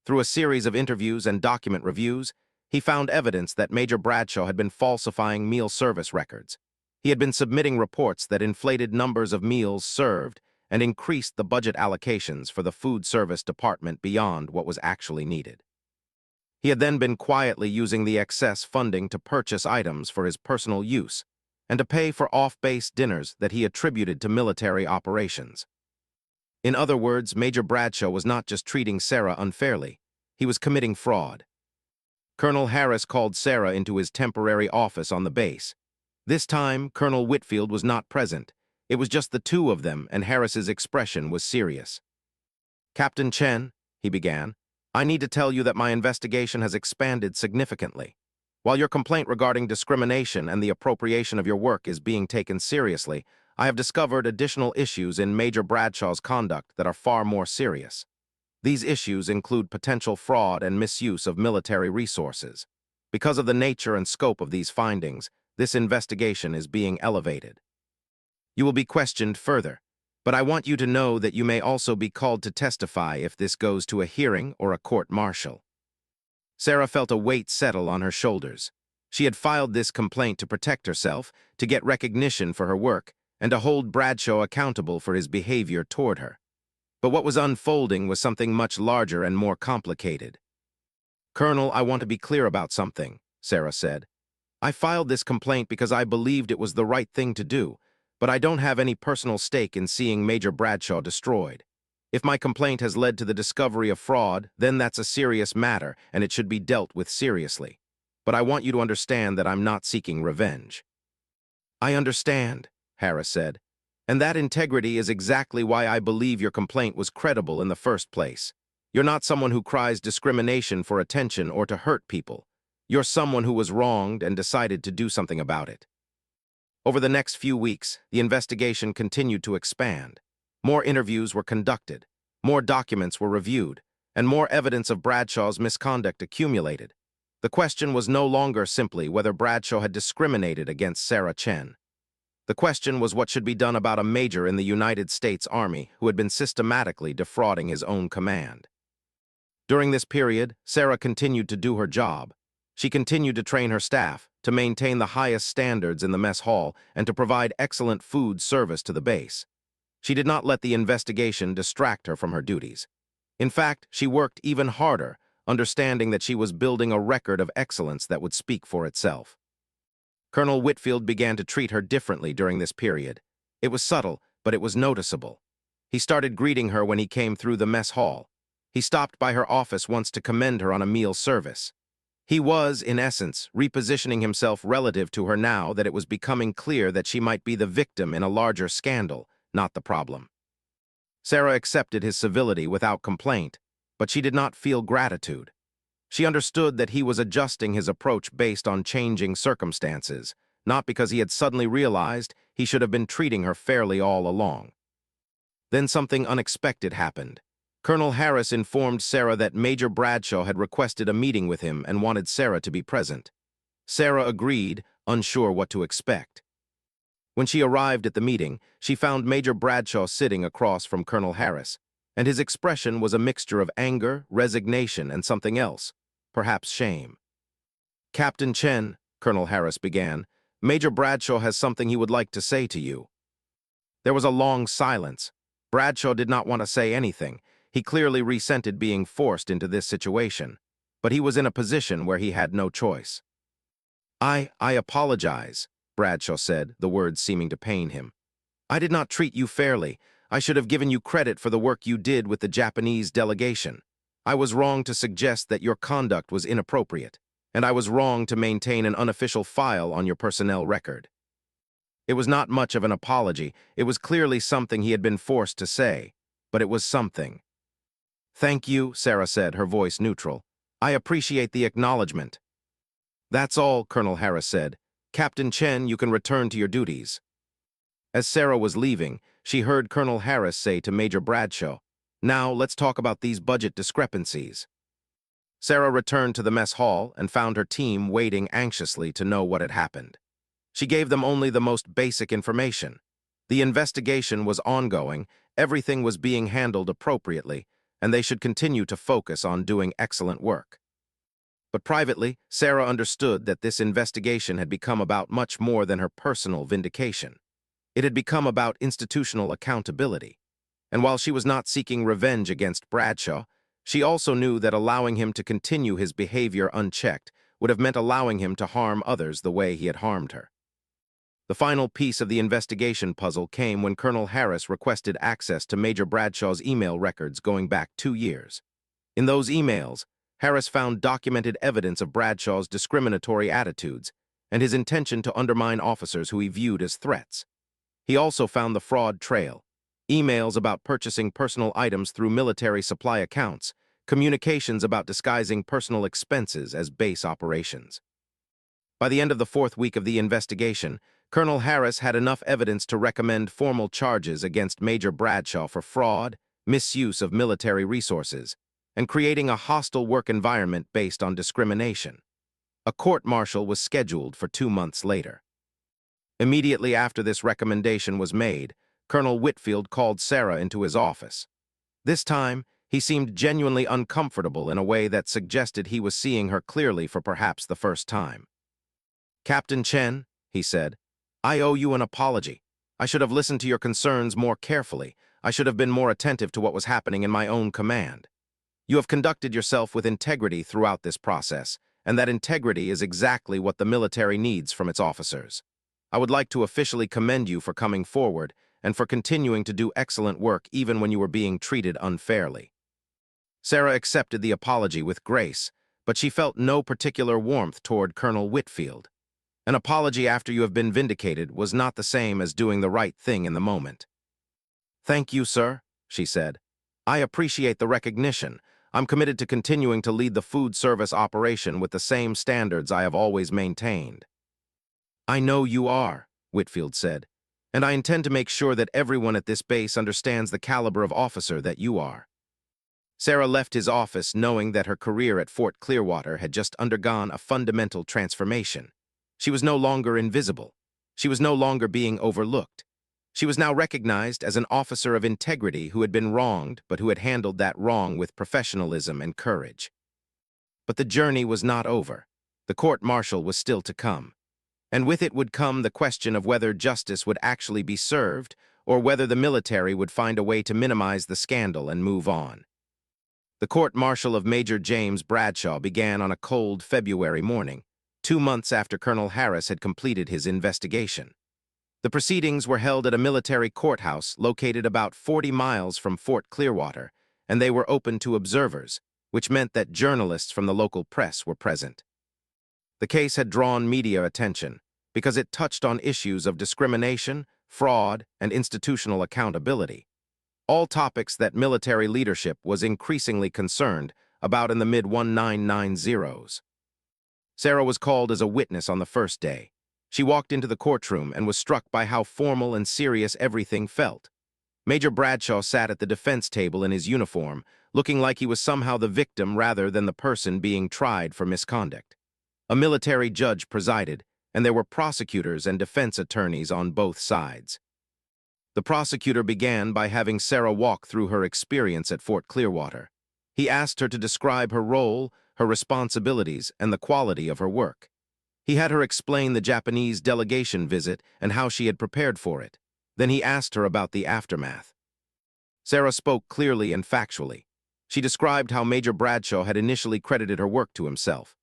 Through a series of interviews and document reviews, he found evidence that Major Bradshaw had been falsifying meal service records. He had been submitting reports that inflated numbers of meals served and increased the budget allocations for the food service department beyond what was actually needed. He had then been quietly using the excess funding to purchase items for his personal use, and to pay for off-base dinners that he attributed to military operations. In other words, Major Bradshaw was not just treating Sarah unfairly, he was committing fraud. Colonel Harris called Sarah into his temporary office on the base. This time, Colonel Whitfield was not present. It was just the two of them, and Harris's expression was serious. "Captain Chen," he began, "I need to tell you that my investigation has expanded significantly. While your complaint regarding discrimination and the appropriation of your work is being taken seriously, I have discovered additional issues in Major Bradshaw's conduct that are far more serious. These issues include potential fraud and misuse of military resources. Because of the nature and scope of these findings, this investigation is being elevated. You will be questioned further, but I want you to know that you may also be called to testify if this goes to a hearing or a court-martial." Sarah felt a weight settle on her shoulders. She had filed this complaint to protect herself, to get recognition for her work, and to hold Bradshaw accountable for his behavior toward her. But what was unfolding was something much larger and more complicated. "Colonel, I want to be clear about something," Sarah said. "I filed this complaint because I believed it was the right thing to do, but I don't have any personal stake in seeing Major Bradshaw destroyed. If my complaint has led to the discovery of fraud, then that's a serious matter, and it should be dealt with seriously. But I want you to understand that I'm not seeking revenge." "I understand," Harris said, "and that integrity is exactly why I believe your complaint was credible in the first place. You're not someone who cries discrimination for attention or to hurt people. You're someone who was wronged and decided to do something about it." Over the next few weeks, the investigation continued to expand. More interviews were conducted, more documents were reviewed, and more evidence of Bradshaw's misconduct accumulated. The question was no longer simply whether Bradshaw had discriminated against Sarah Chen. The question was what should be done about a major in the United States Army who had been systematically defrauding his own command. During this period, Sarah continued to do her job. She continued to train her staff, to maintain the highest standards in the mess hall, and to provide excellent food service to the base. She did not let the investigation distract her from her duties. In fact, she worked even harder, understanding that she was building a record of excellence that would speak for itself. Colonel Whitfield began to treat her differently during this period. It was subtle, but it was noticeable. He started greeting her when he came through the mess hall. He stopped by her office once to commend her on a meal service. He was, in essence, repositioning himself relative to her now that it was becoming clear that she might be the victim in a larger scandal, not the problem. Sarah accepted his civility without complaint, but she did not feel gratitude. She understood that he was adjusting his approach based on changing circumstances, not because he had suddenly realized he should have been treating her fairly all along. Then something unexpected happened. Colonel Harris informed Sarah that Major Bradshaw had requested a meeting with him and wanted Sarah to be present. Sarah agreed, unsure what to expect. When she arrived at the meeting, she found Major Bradshaw sitting across from Colonel Harris, and his expression was a mixture of anger, resignation, and something else, perhaps shame. "Captain Chen," Colonel Harris began, "Major Bradshaw has something he would like to say to you." There was a long silence. Bradshaw did not want to say anything. He clearly resented being forced into this situation, but he was in a position where he had no choice. I apologize," Bradshaw said, the words seeming to pain him. "I did not treat you fairly. I should have given you credit for the work you did with the Japanese delegation. I was wrong to suggest that your conduct was inappropriate, and I was wrong to maintain an unofficial file on your personnel record." It was not much of an apology. It was clearly something he had been forced to say, but it was something. "Thank you," Sarah said, her voice neutral. "I appreciate the acknowledgement." "That's all," Colonel Harris said. "Captain Chen, you can return to your duties." As Sarah was leaving, she heard Colonel Harris say to Major Bradshaw, "Now, let's talk about these budget discrepancies." Sarah returned to the mess hall and found her team waiting anxiously to know what had happened. She gave them only the most basic information. The investigation was ongoing, everything was being handled appropriately, and they should continue to focus on doing excellent work. But privately, Sarah understood that this investigation had become about much more than her personal vindication. It had become about institutional accountability. And while she was not seeking revenge against Bradshaw, she also knew that allowing him to continue his behavior unchecked would have meant allowing him to harm others the way he had harmed her. The final piece of the investigation puzzle came when Colonel Harris requested access to Major Bradshaw's email records going back 2 years. In those emails, Harris found documented evidence of Bradshaw's discriminatory attitudes and his intention to undermine officers who he viewed as threats. He also found the fraud trail, emails about purchasing personal items through military supply accounts, communications about disguising personal expenses as base operations. By the end of the 4th week of the investigation, Colonel Harris had enough evidence to recommend formal charges against Major Bradshaw for fraud, misuse of military resources, and creating a hostile work environment based on discrimination. A court-martial was scheduled for 2 months later. Immediately after this recommendation was made, Colonel Whitfield called Sarah into his office. This time, he seemed genuinely uncomfortable in a way that suggested he was seeing her clearly for perhaps the first time. "Captain Chen," he said, "I owe you an apology. I should have listened to your concerns more carefully. I should have been more attentive to what was happening in my own command. You have conducted yourself with integrity throughout this process, and that integrity is exactly what the military needs from its officers. I would like to officially commend you for coming forward and for continuing to do excellent work even when you were being treated unfairly." Sarah accepted the apology with grace, but she felt no particular warmth toward Colonel Whitfield. An apology after you have been vindicated was not the same as doing the right thing in the moment. "Thank you, sir," she said. "I appreciate the recognition. I'm committed to continuing to lead the food service operation with the same standards I have always maintained." "I know you are," Whitfield said, "and I intend to make sure that everyone at this base understands the caliber of officer that you are." Sarah left his office knowing that her career at Fort Clearwater had just undergone a fundamental transformation. She was no longer invisible. She was no longer being overlooked. She was now recognized as an officer of integrity who had been wronged, but who had handled that wrong with professionalism and courage. But the journey was not over. The court-martial was still to come. And with it would come the question of whether justice would actually be served, or whether the military would find a way to minimize the scandal and move on. The court-martial of Major James Bradshaw began on a cold February morning, 2 months after Colonel Harris had completed his investigation. The proceedings were held at a military courthouse located about 40 miles from Fort Clearwater, and they were open to observers, which meant that journalists from the local press were present. The case had drawn media attention because it touched on issues of discrimination, fraud, and institutional accountability, all topics that military leadership was increasingly concerned about in the mid-1990s. Sarah was called as a witness on the first day. She walked into the courtroom and was struck by how formal and serious everything felt. Major Bradshaw sat at the defense table in his uniform, looking like he was somehow the victim rather than the person being tried for misconduct. A military judge presided, and there were prosecutors and defense attorneys on both sides. The prosecutor began by having Sarah walk through her experience at Fort Clearwater. He asked her to describe her role, her responsibilities, and the quality of her work. He had her explain the Japanese delegation visit and how she had prepared for it. Then he asked her about the aftermath. Sarah spoke clearly and factually. She described how Major Bradshaw had initially credited her work to himself.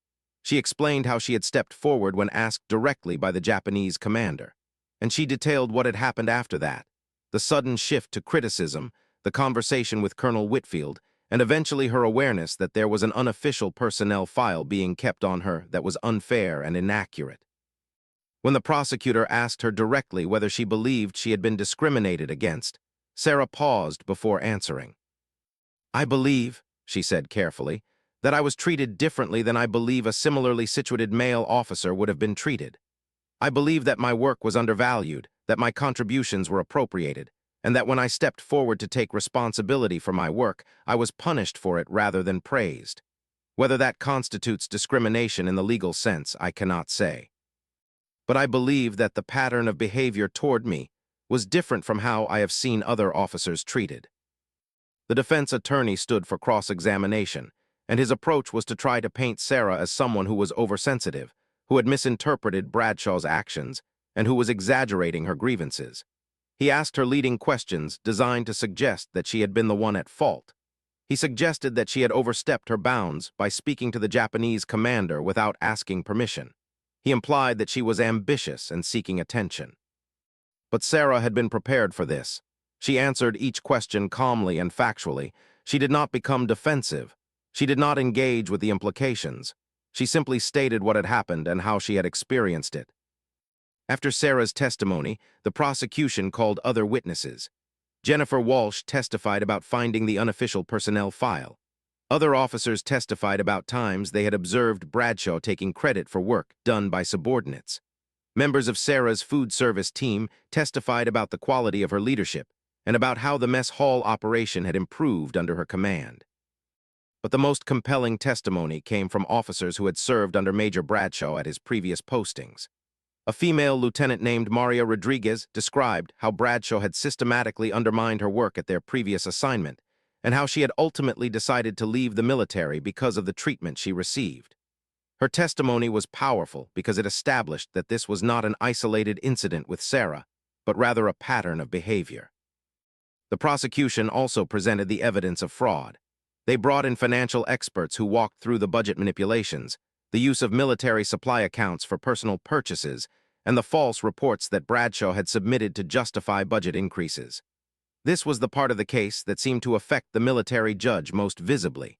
She explained how she had stepped forward when asked directly by the Japanese commander. And she detailed what had happened after that: the sudden shift to criticism, the conversation with Colonel Whitfield, and eventually her awareness that there was an unofficial personnel file being kept on her that was unfair and inaccurate. When the prosecutor asked her directly whether she believed she had been discriminated against, Sarah paused before answering. "I believe," she said carefully, "that I was treated differently than I believe a similarly situated male officer would have been treated. I believe that my work was undervalued, that my contributions were appropriated, and that when I stepped forward to take responsibility for my work, I was punished for it rather than praised. Whether that constitutes discrimination in the legal sense, I cannot say. But I believe that the pattern of behavior toward me was different from how I have seen other officers treated." The defense attorney stood for cross-examination, and his approach was to try to paint Sarah as someone who was oversensitive, who had misinterpreted Bradshaw's actions, and who was exaggerating her grievances. He asked her leading questions designed to suggest that she had been the one at fault. He suggested that she had overstepped her bounds by speaking to the Japanese commander without asking permission. He implied that she was ambitious and seeking attention. But Sarah had been prepared for this. She answered each question calmly and factually. She did not become defensive. She did not engage with the implications. She simply stated what had happened and how she had experienced it. After Sarah's testimony, the prosecution called other witnesses. Jennifer Walsh testified about finding the unofficial personnel file. Other officers testified about times they had observed Bradshaw taking credit for work done by subordinates. Members of Sarah's food service team testified about the quality of her leadership and about how the mess hall operation had improved under her command. But the most compelling testimony came from officers who had served under Major Bradshaw at his previous postings. A female lieutenant named Maria Rodriguez described how Bradshaw had systematically undermined her work at their previous assignment and how she had ultimately decided to leave the military because of the treatment she received. Her testimony was powerful because it established that this was not an isolated incident with Sarah, but rather a pattern of behavior. The prosecution also presented the evidence of fraud. They brought in financial experts who walked through the budget manipulations, the use of military supply accounts for personal purchases, and the false reports that Bradshaw had submitted to justify budget increases. This was the part of the case that seemed to affect the military judge most visibly.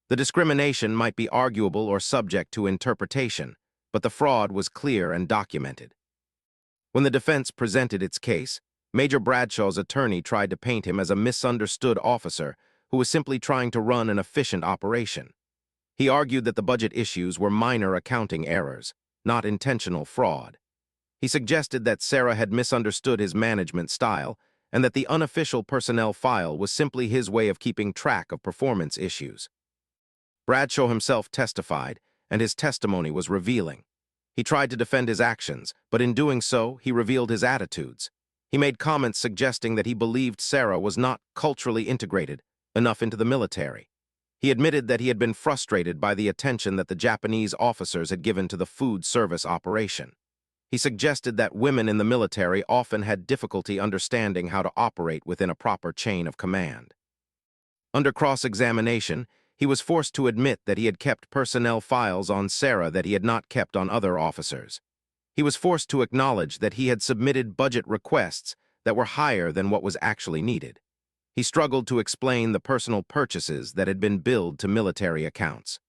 The discrimination might be arguable or subject to interpretation, but the fraud was clear and documented. When the defense presented its case, Major Bradshaw's attorney tried to paint him as a misunderstood officer who was simply trying to run an efficient operation. He argued that the budget issues were minor accounting errors, not intentional fraud. He suggested that Sarah had misunderstood his management style and that the unofficial personnel file was simply his way of keeping track of performance issues. Bradshaw himself testified, and his testimony was revealing. He tried to defend his actions, but in doing so, he revealed his attitudes. He made comments suggesting that he believed Sarah was not culturally integrated enough into the military. He admitted that he had been frustrated by the attention that the Japanese officers had given to the food service operation. He suggested that women in the military often had difficulty understanding how to operate within a proper chain of command. Under cross-examination, he was forced to admit that he had kept personnel files on Sarah that he had not kept on other officers. He was forced to acknowledge that he had submitted budget requests that were higher than what was actually needed. He struggled to explain the personal purchases that had been billed to military accounts.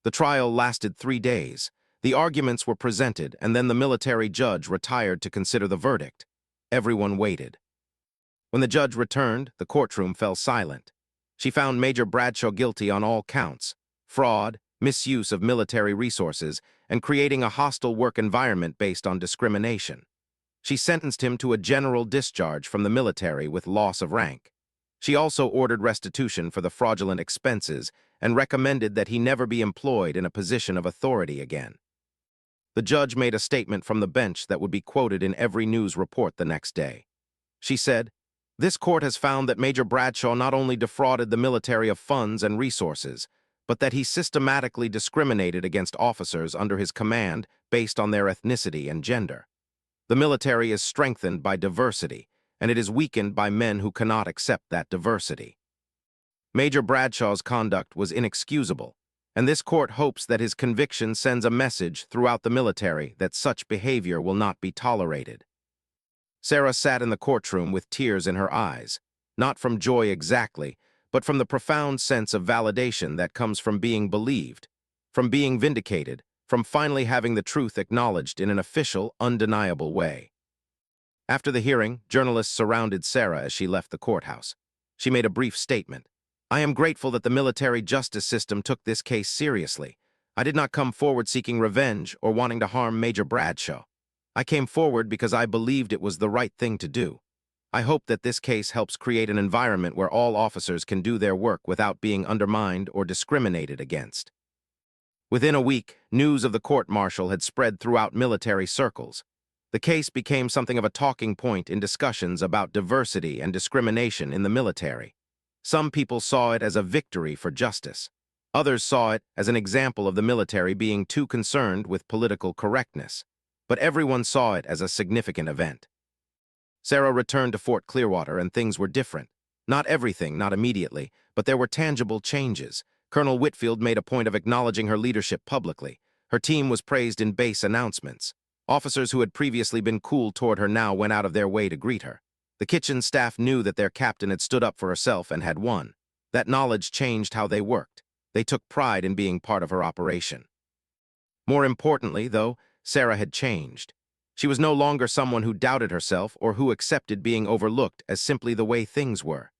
The trial lasted 3 days. The arguments were presented, and then the military judge retired to consider the verdict. Everyone waited. When the judge returned, the courtroom fell silent. She found Major Bradshaw guilty on all counts: fraud, misuse of military resources, and creating a hostile work environment based on discrimination. She sentenced him to a general discharge from the military with loss of rank. She also ordered restitution for the fraudulent expenses and recommended that he never be employed in a position of authority again. The judge made a statement from the bench that would be quoted in every news report the next day. She said, "This court has found that Major Bradshaw not only defrauded the military of funds and resources, but that he systematically discriminated against officers under his command based on their ethnicity and gender. The military is strengthened by diversity, and it is weakened by men who cannot accept that diversity." Major Bradshaw's conduct was inexcusable, and this court hopes that his conviction sends a message throughout the military that such behavior will not be tolerated. Sarah sat in the courtroom with tears in her eyes, not from joy exactly, but from the profound sense of validation that comes from being believed, from being vindicated, from finally having the truth acknowledged in an official, undeniable way. After the hearing, journalists surrounded Sarah as she left the courthouse. She made a brief statement. "I am grateful that the military justice system took this case seriously. I did not come forward seeking revenge or wanting to harm Major Bradshaw. I came forward because I believed it was the right thing to do. I hope that this case helps create an environment where all officers can do their work without being undermined or discriminated against." Within a week, news of the court-martial had spread throughout military circles. The case became something of a talking point in discussions about diversity and discrimination in the military. Some people saw it as a victory for justice. Others saw it as an example of the military being too concerned with political correctness. But everyone saw it as a significant event. Sarah returned to Fort Clearwater, and things were different. Not everything, not immediately, but there were tangible changes. Colonel Whitfield made a point of acknowledging her leadership publicly. Her team was praised in base announcements. Officers who had previously been cool toward her now went out of their way to greet her. The kitchen staff knew that their captain had stood up for herself and had won. That knowledge changed how they worked. They took pride in being part of her operation. More importantly, though, Sarah had changed. She was no longer someone who doubted herself or who accepted being overlooked as simply the way things were.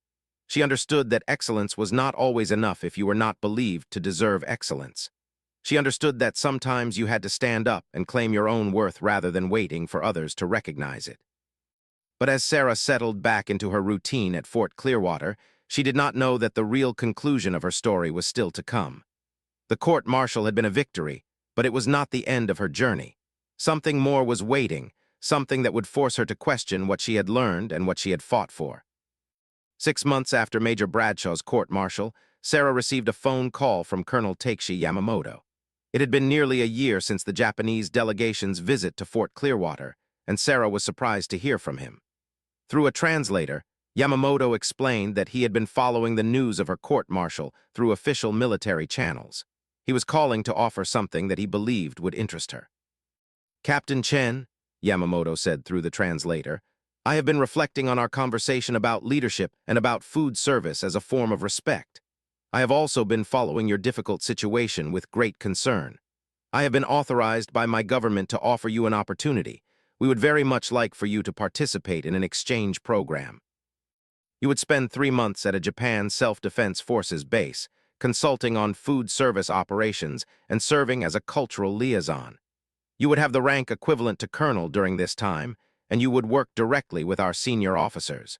She understood that excellence was not always enough if you were not believed to deserve excellence. She understood that sometimes you had to stand up and claim your own worth rather than waiting for others to recognize it. But as Sarah settled back into her routine at Fort Clearwater, she did not know that the real conclusion of her story was still to come. The court-martial had been a victory, but it was not the end of her journey. Something more was waiting, something that would force her to question what she had learned and what she had fought for. 6 months after Major Bradshaw's court-martial, Sarah received a phone call from Colonel Takeshi Yamamoto. It had been nearly a year since the Japanese delegation's visit to Fort Clearwater, and Sarah was surprised to hear from him. Through a translator, Yamamoto explained that he had been following the news of her court-martial through official military channels. He was calling to offer something that he believed would interest her. "Captain Chen," Yamamoto said through the translator, "I have been reflecting on our conversation about leadership and about food service as a form of respect. I have also been following your difficult situation with great concern. I have been authorized by my government to offer you an opportunity. We would very much like for you to participate in an exchange program. You would spend 3 months at a Japan Self-Defense Forces base, consulting on food service operations and serving as a cultural liaison. You would have the rank equivalent to colonel during this time, and you would work directly with our senior officers.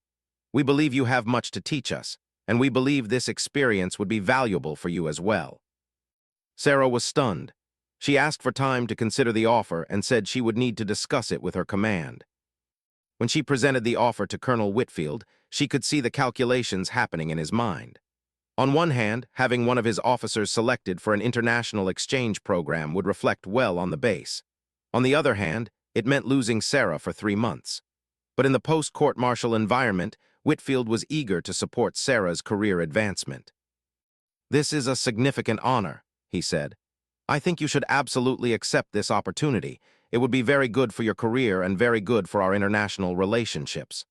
We believe you have much to teach us, and we believe this experience would be valuable for you as well." Sarah was stunned. She asked for time to consider the offer and said she would need to discuss it with her command. When she presented the offer to Colonel Whitfield, she could see the calculations happening in his mind. On one hand, having one of his officers selected for an international exchange program would reflect well on the base. On the other hand, it meant losing Sarah for 3 months. But in the post-court-martial environment, Whitfield was eager to support Sarah's career advancement. "This is a significant honor," he said. "I think you should absolutely accept this opportunity. It would be very good for your career and very good for our international relationships."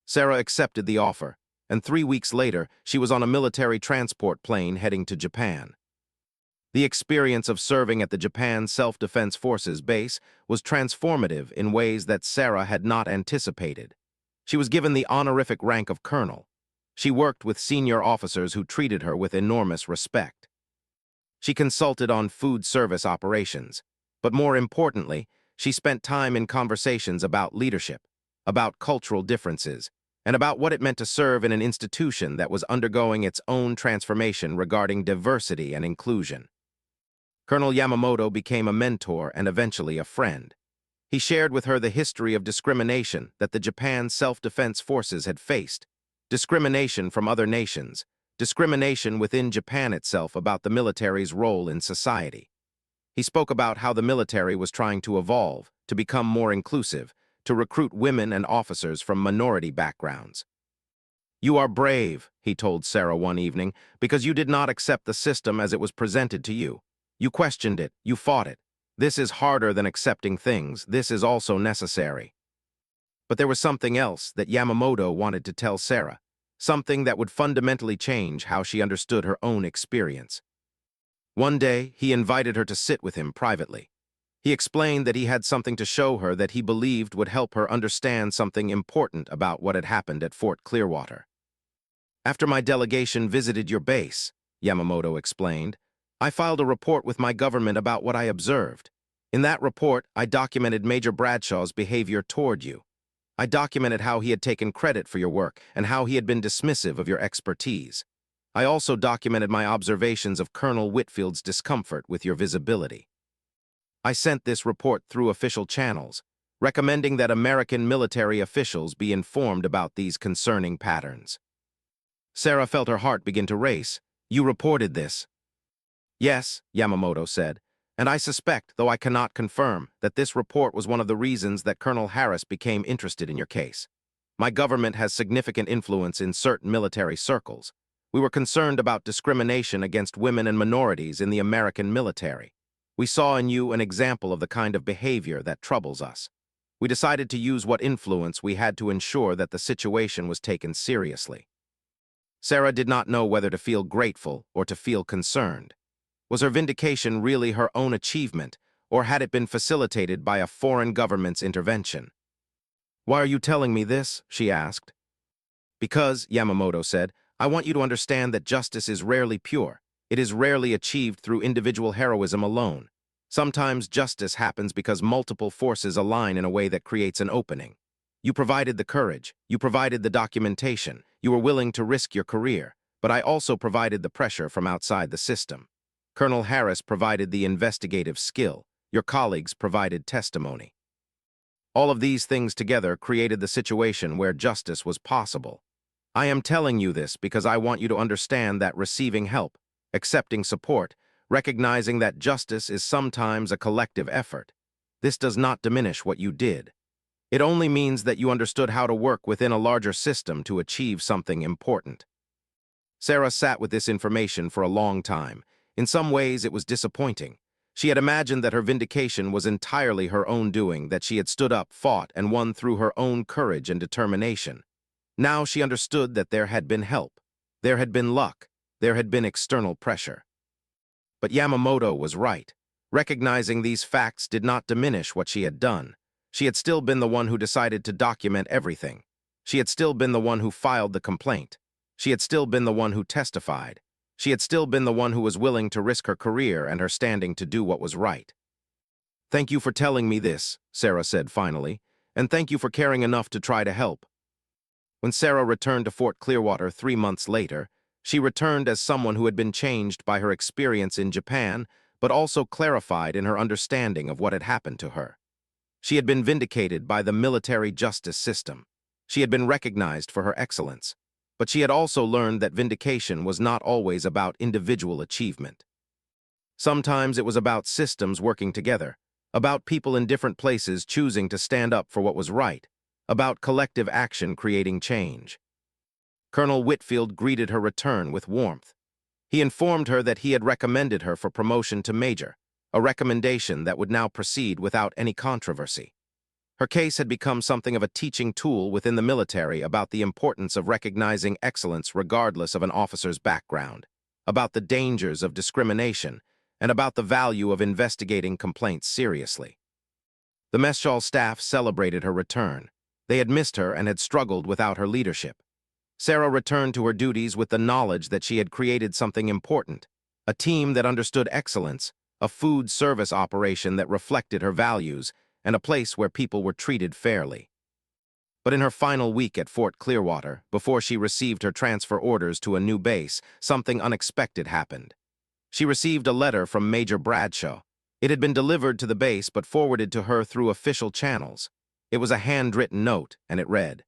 Sarah accepted the offer, and 3 weeks later, she was on a military transport plane heading to Japan. The experience of serving at the Japan Self-Defense Forces base was transformative in ways that Sarah had not anticipated. She was given the honorific rank of colonel. She worked with senior officers who treated her with enormous respect. She consulted on food service operations, but more importantly, she spent time in conversations about leadership, about cultural differences, and about what it meant to serve in an institution that was undergoing its own transformation regarding diversity and inclusion. Colonel Yamamoto became a mentor and eventually a friend. He shared with her the history of discrimination that the Japan Self-Defense Forces had faced, discrimination from other nations, discrimination within Japan itself about the military's role in society. He spoke about how the military was trying to evolve, to become more inclusive, to recruit women and officers from minority backgrounds. "You are brave," he told Sarah one evening, "because you did not accept the system as it was presented to you. You questioned it, you fought it. This is harder than accepting things. This is also necessary." But there was something else that Yamamoto wanted to tell Sarah, something that would fundamentally change how she understood her own experience. One day, he invited her to sit with him privately. He explained that he had something to show her that he believed would help her understand something important about what had happened at Fort Clearwater. "After my delegation visited your base," Yamamoto explained, "I filed a report with my government about what I observed. In that report, I documented Major Bradshaw's behavior toward you. I documented how he had taken credit for your work and how he had been dismissive of your expertise. I also documented my observations of Colonel Whitfield's discomfort with your visibility. I sent this report through official channels, recommending that American military officials be informed about these concerning patterns." Sarah felt her heart begin to race. "You reported this?" "Yes," Yamamoto said, "and I suspect, though I cannot confirm, that this report was one of the reasons that Colonel Harris became interested in your case. My government has significant influence in certain military circles. We were concerned about discrimination against women and minorities in the American military. We saw in you an example of the kind of behavior that troubles us. We decided to use what influence we had to ensure that the situation was taken seriously." Sarah did not know whether to feel grateful or to feel concerned. Was her vindication really her own achievement, or had it been facilitated by a foreign government's intervention? "Why are you telling me this?" she asked. "Because," Yamamoto said, "I want you to understand that justice is rarely pure. It is rarely achieved through individual heroism alone. Sometimes justice happens because multiple forces align in a way that creates an opening. You provided the courage, you provided the documentation, you were willing to risk your career, but I also provided the pressure from outside the system. Colonel Harris provided the investigative skill. Your colleagues provided testimony. All of these things together created the situation where justice was possible. I am telling you this because I want you to understand that receiving help, accepting support, recognizing that justice is sometimes a collective effort. This does not diminish what you did. It only means that you understood how to work within a larger system to achieve something important." Sarah sat with this information for a long time. In some ways, it was disappointing. She had imagined that her vindication was entirely her own doing, that she had stood up, fought, and won through her own courage and determination. Now she understood that there had been help. There had been luck. There had been external pressure. But Yamamoto was right. Recognizing these facts did not diminish what she had done. She had still been the one who decided to document everything. She had still been the one who filed the complaint. She had still been the one who testified. She had still been the one who was willing to risk her career and her standing to do what was right. "Thank you for telling me this," Sarah said finally, "and thank you for caring enough to try to help." When Sarah returned to Fort Clearwater 3 months later, she returned as someone who had been changed by her experience in Japan, but also clarified in her understanding of what had happened to her. She had been vindicated by the military justice system. She had been recognized for her excellence. But she had also learned that vindication was not always about individual achievement. Sometimes it was about systems working together, about people in different places choosing to stand up for what was right, about collective action creating change. Colonel Whitfield greeted her return with warmth. He informed her that he had recommended her for promotion to major, a recommendation that would now proceed without any controversy. Her case had become something of a teaching tool within the military about the importance of recognizing excellence regardless of an officer's background, about the dangers of discrimination, and about the value of investigating complaints seriously. The mess hall staff celebrated her return. They had missed her and had struggled without her leadership. Sarah returned to her duties with the knowledge that she had created something important, a team that understood excellence, a food service operation that reflected her values, and a place where people were treated fairly. But in her final week at Fort Clearwater, before she received her transfer orders to a new base, something unexpected happened. She received a letter from Major Bradshaw. It had been delivered to the base but forwarded to her through official channels. It was a handwritten note, and it read,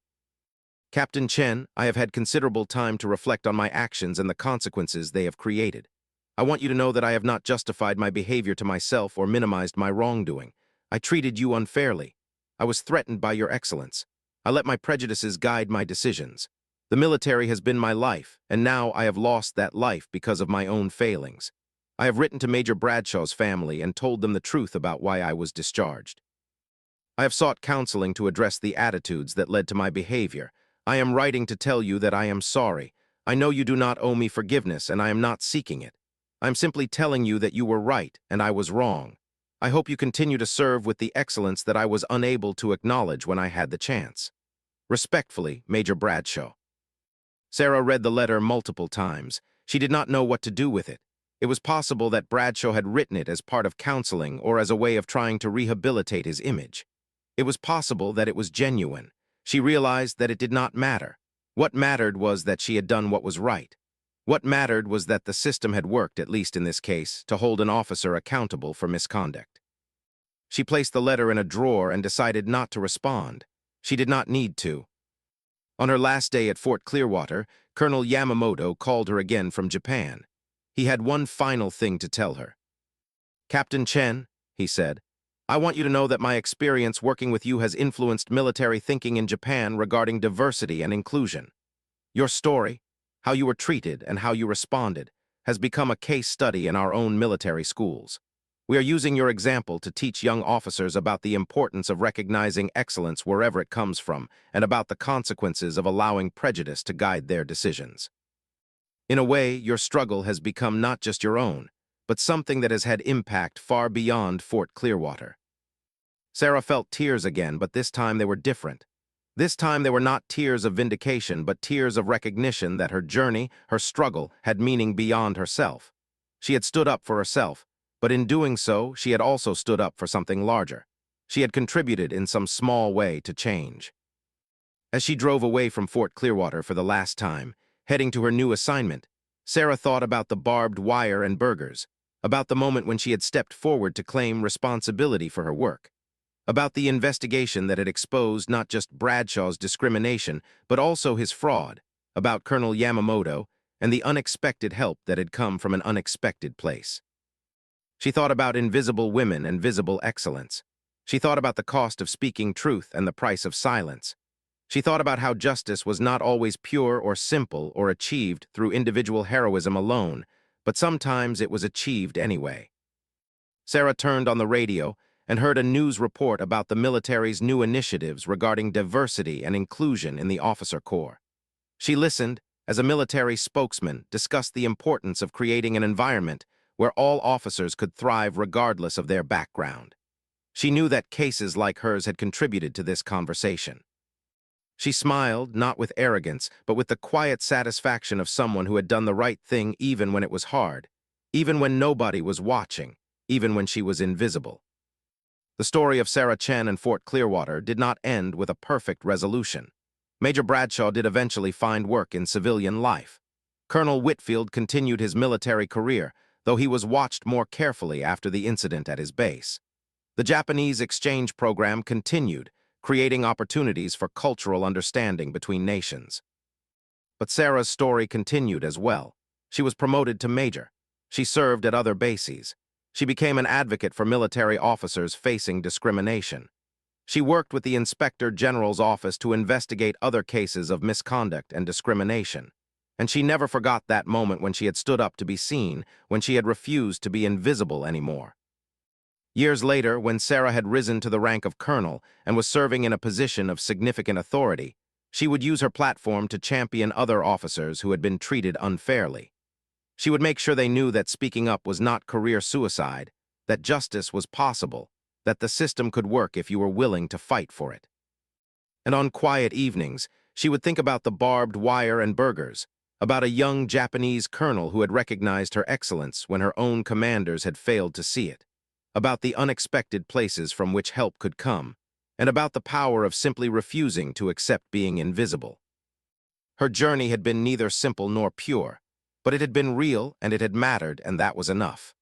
"Captain Chen, I have had considerable time to reflect on my actions and the consequences they have created. I want you to know that I have not justified my behavior to myself or minimized my wrongdoing. I treated you unfairly. I was threatened by your excellence. I let my prejudices guide my decisions. The military has been my life, and now I have lost that life because of my own failings. I have written to Major Bradshaw's family and told them the truth about why I was discharged. I have sought counseling to address the attitudes that led to my behavior. I am writing to tell you that I am sorry. I know you do not owe me forgiveness, and I am not seeking it. I am simply telling you that you were right and I was wrong. I hope you continue to serve with the excellence that I was unable to acknowledge when I had the chance. Respectfully, Major Bradshaw." Sarah read the letter multiple times. She did not know what to do with it. It was possible that Bradshaw had written it as part of counseling or as a way of trying to rehabilitate his image. It was possible that it was genuine. She realized that it did not matter. What mattered was that she had done what was right. What mattered was that the system had worked, at least in this case, to hold an officer accountable for misconduct. She placed the letter in a drawer and decided not to respond. She did not need to. On her last day at Fort Clearwater, Colonel Yamamoto called her again from Japan. He had one final thing to tell her. "Captain Chen," he said, "I want you to know that my experience working with you has influenced military thinking in Japan regarding diversity and inclusion. Your story, how you were treated and how you responded, has become a case study in our own military schools. We are using your example to teach young officers about the importance of recognizing excellence wherever it comes from and about the consequences of allowing prejudice to guide their decisions. In a way, your struggle has become not just your own, but something that has had impact far beyond Fort Clearwater." Sarah felt tears again, but this time they were different. This time they were not tears of vindication, but tears of recognition that her journey, her struggle, had meaning beyond herself. She had stood up for herself, but in doing so, she had also stood up for something larger. She had contributed in some small way to change. As she drove away from Fort Clearwater for the last time, heading to her new assignment, Sarah thought about the barbed wire and burgers, about the moment when she had stepped forward to claim responsibility for her work, about the investigation that had exposed not just Bradshaw's discrimination, but also his fraud, about Colonel Yamamoto, and the unexpected help that had come from an unexpected place. She thought about invisible women and visible excellence. She thought about the cost of speaking truth and the price of silence. She thought about how justice was not always pure or simple or achieved through individual heroism alone, but sometimes it was achieved anyway. Sarah turned on the radio and heard a news report about the military's new initiatives regarding diversity and inclusion in the officer corps. She listened as a military spokesman discussed the importance of creating an environment where all officers could thrive regardless of their background. She knew that cases like hers had contributed to this conversation. She smiled, not with arrogance, but with the quiet satisfaction of someone who had done the right thing even when it was hard, even when nobody was watching, even when she was invisible. The story of Sarah Chen and Fort Clearwater did not end with a perfect resolution. Major Bradshaw did eventually find work in civilian life. Colonel Whitfield continued his military career, though he was watched more carefully after the incident at his base. The Japanese exchange program continued, creating opportunities for cultural understanding between nations. But Sarah's story continued as well. She was promoted to major. She served at other bases. She became an advocate for military officers facing discrimination. She worked with the Inspector General's office to investigate other cases of misconduct and discrimination. And she never forgot that moment when she had stood up to be seen, when she had refused to be invisible anymore. Years later, when Sarah had risen to the rank of colonel and was serving in a position of significant authority, she would use her platform to champion other officers who had been treated unfairly. She would make sure they knew that speaking up was not career suicide, that justice was possible, that the system could work if you were willing to fight for it. And on quiet evenings, she would think about the barbed wire and burgers, about a young Japanese colonel who had recognized her excellence when her own commanders had failed to see it, about the unexpected places from which help could come, and about the power of simply refusing to accept being invisible. Her journey had been neither simple nor pure, but it had been real and it had mattered, and that was enough.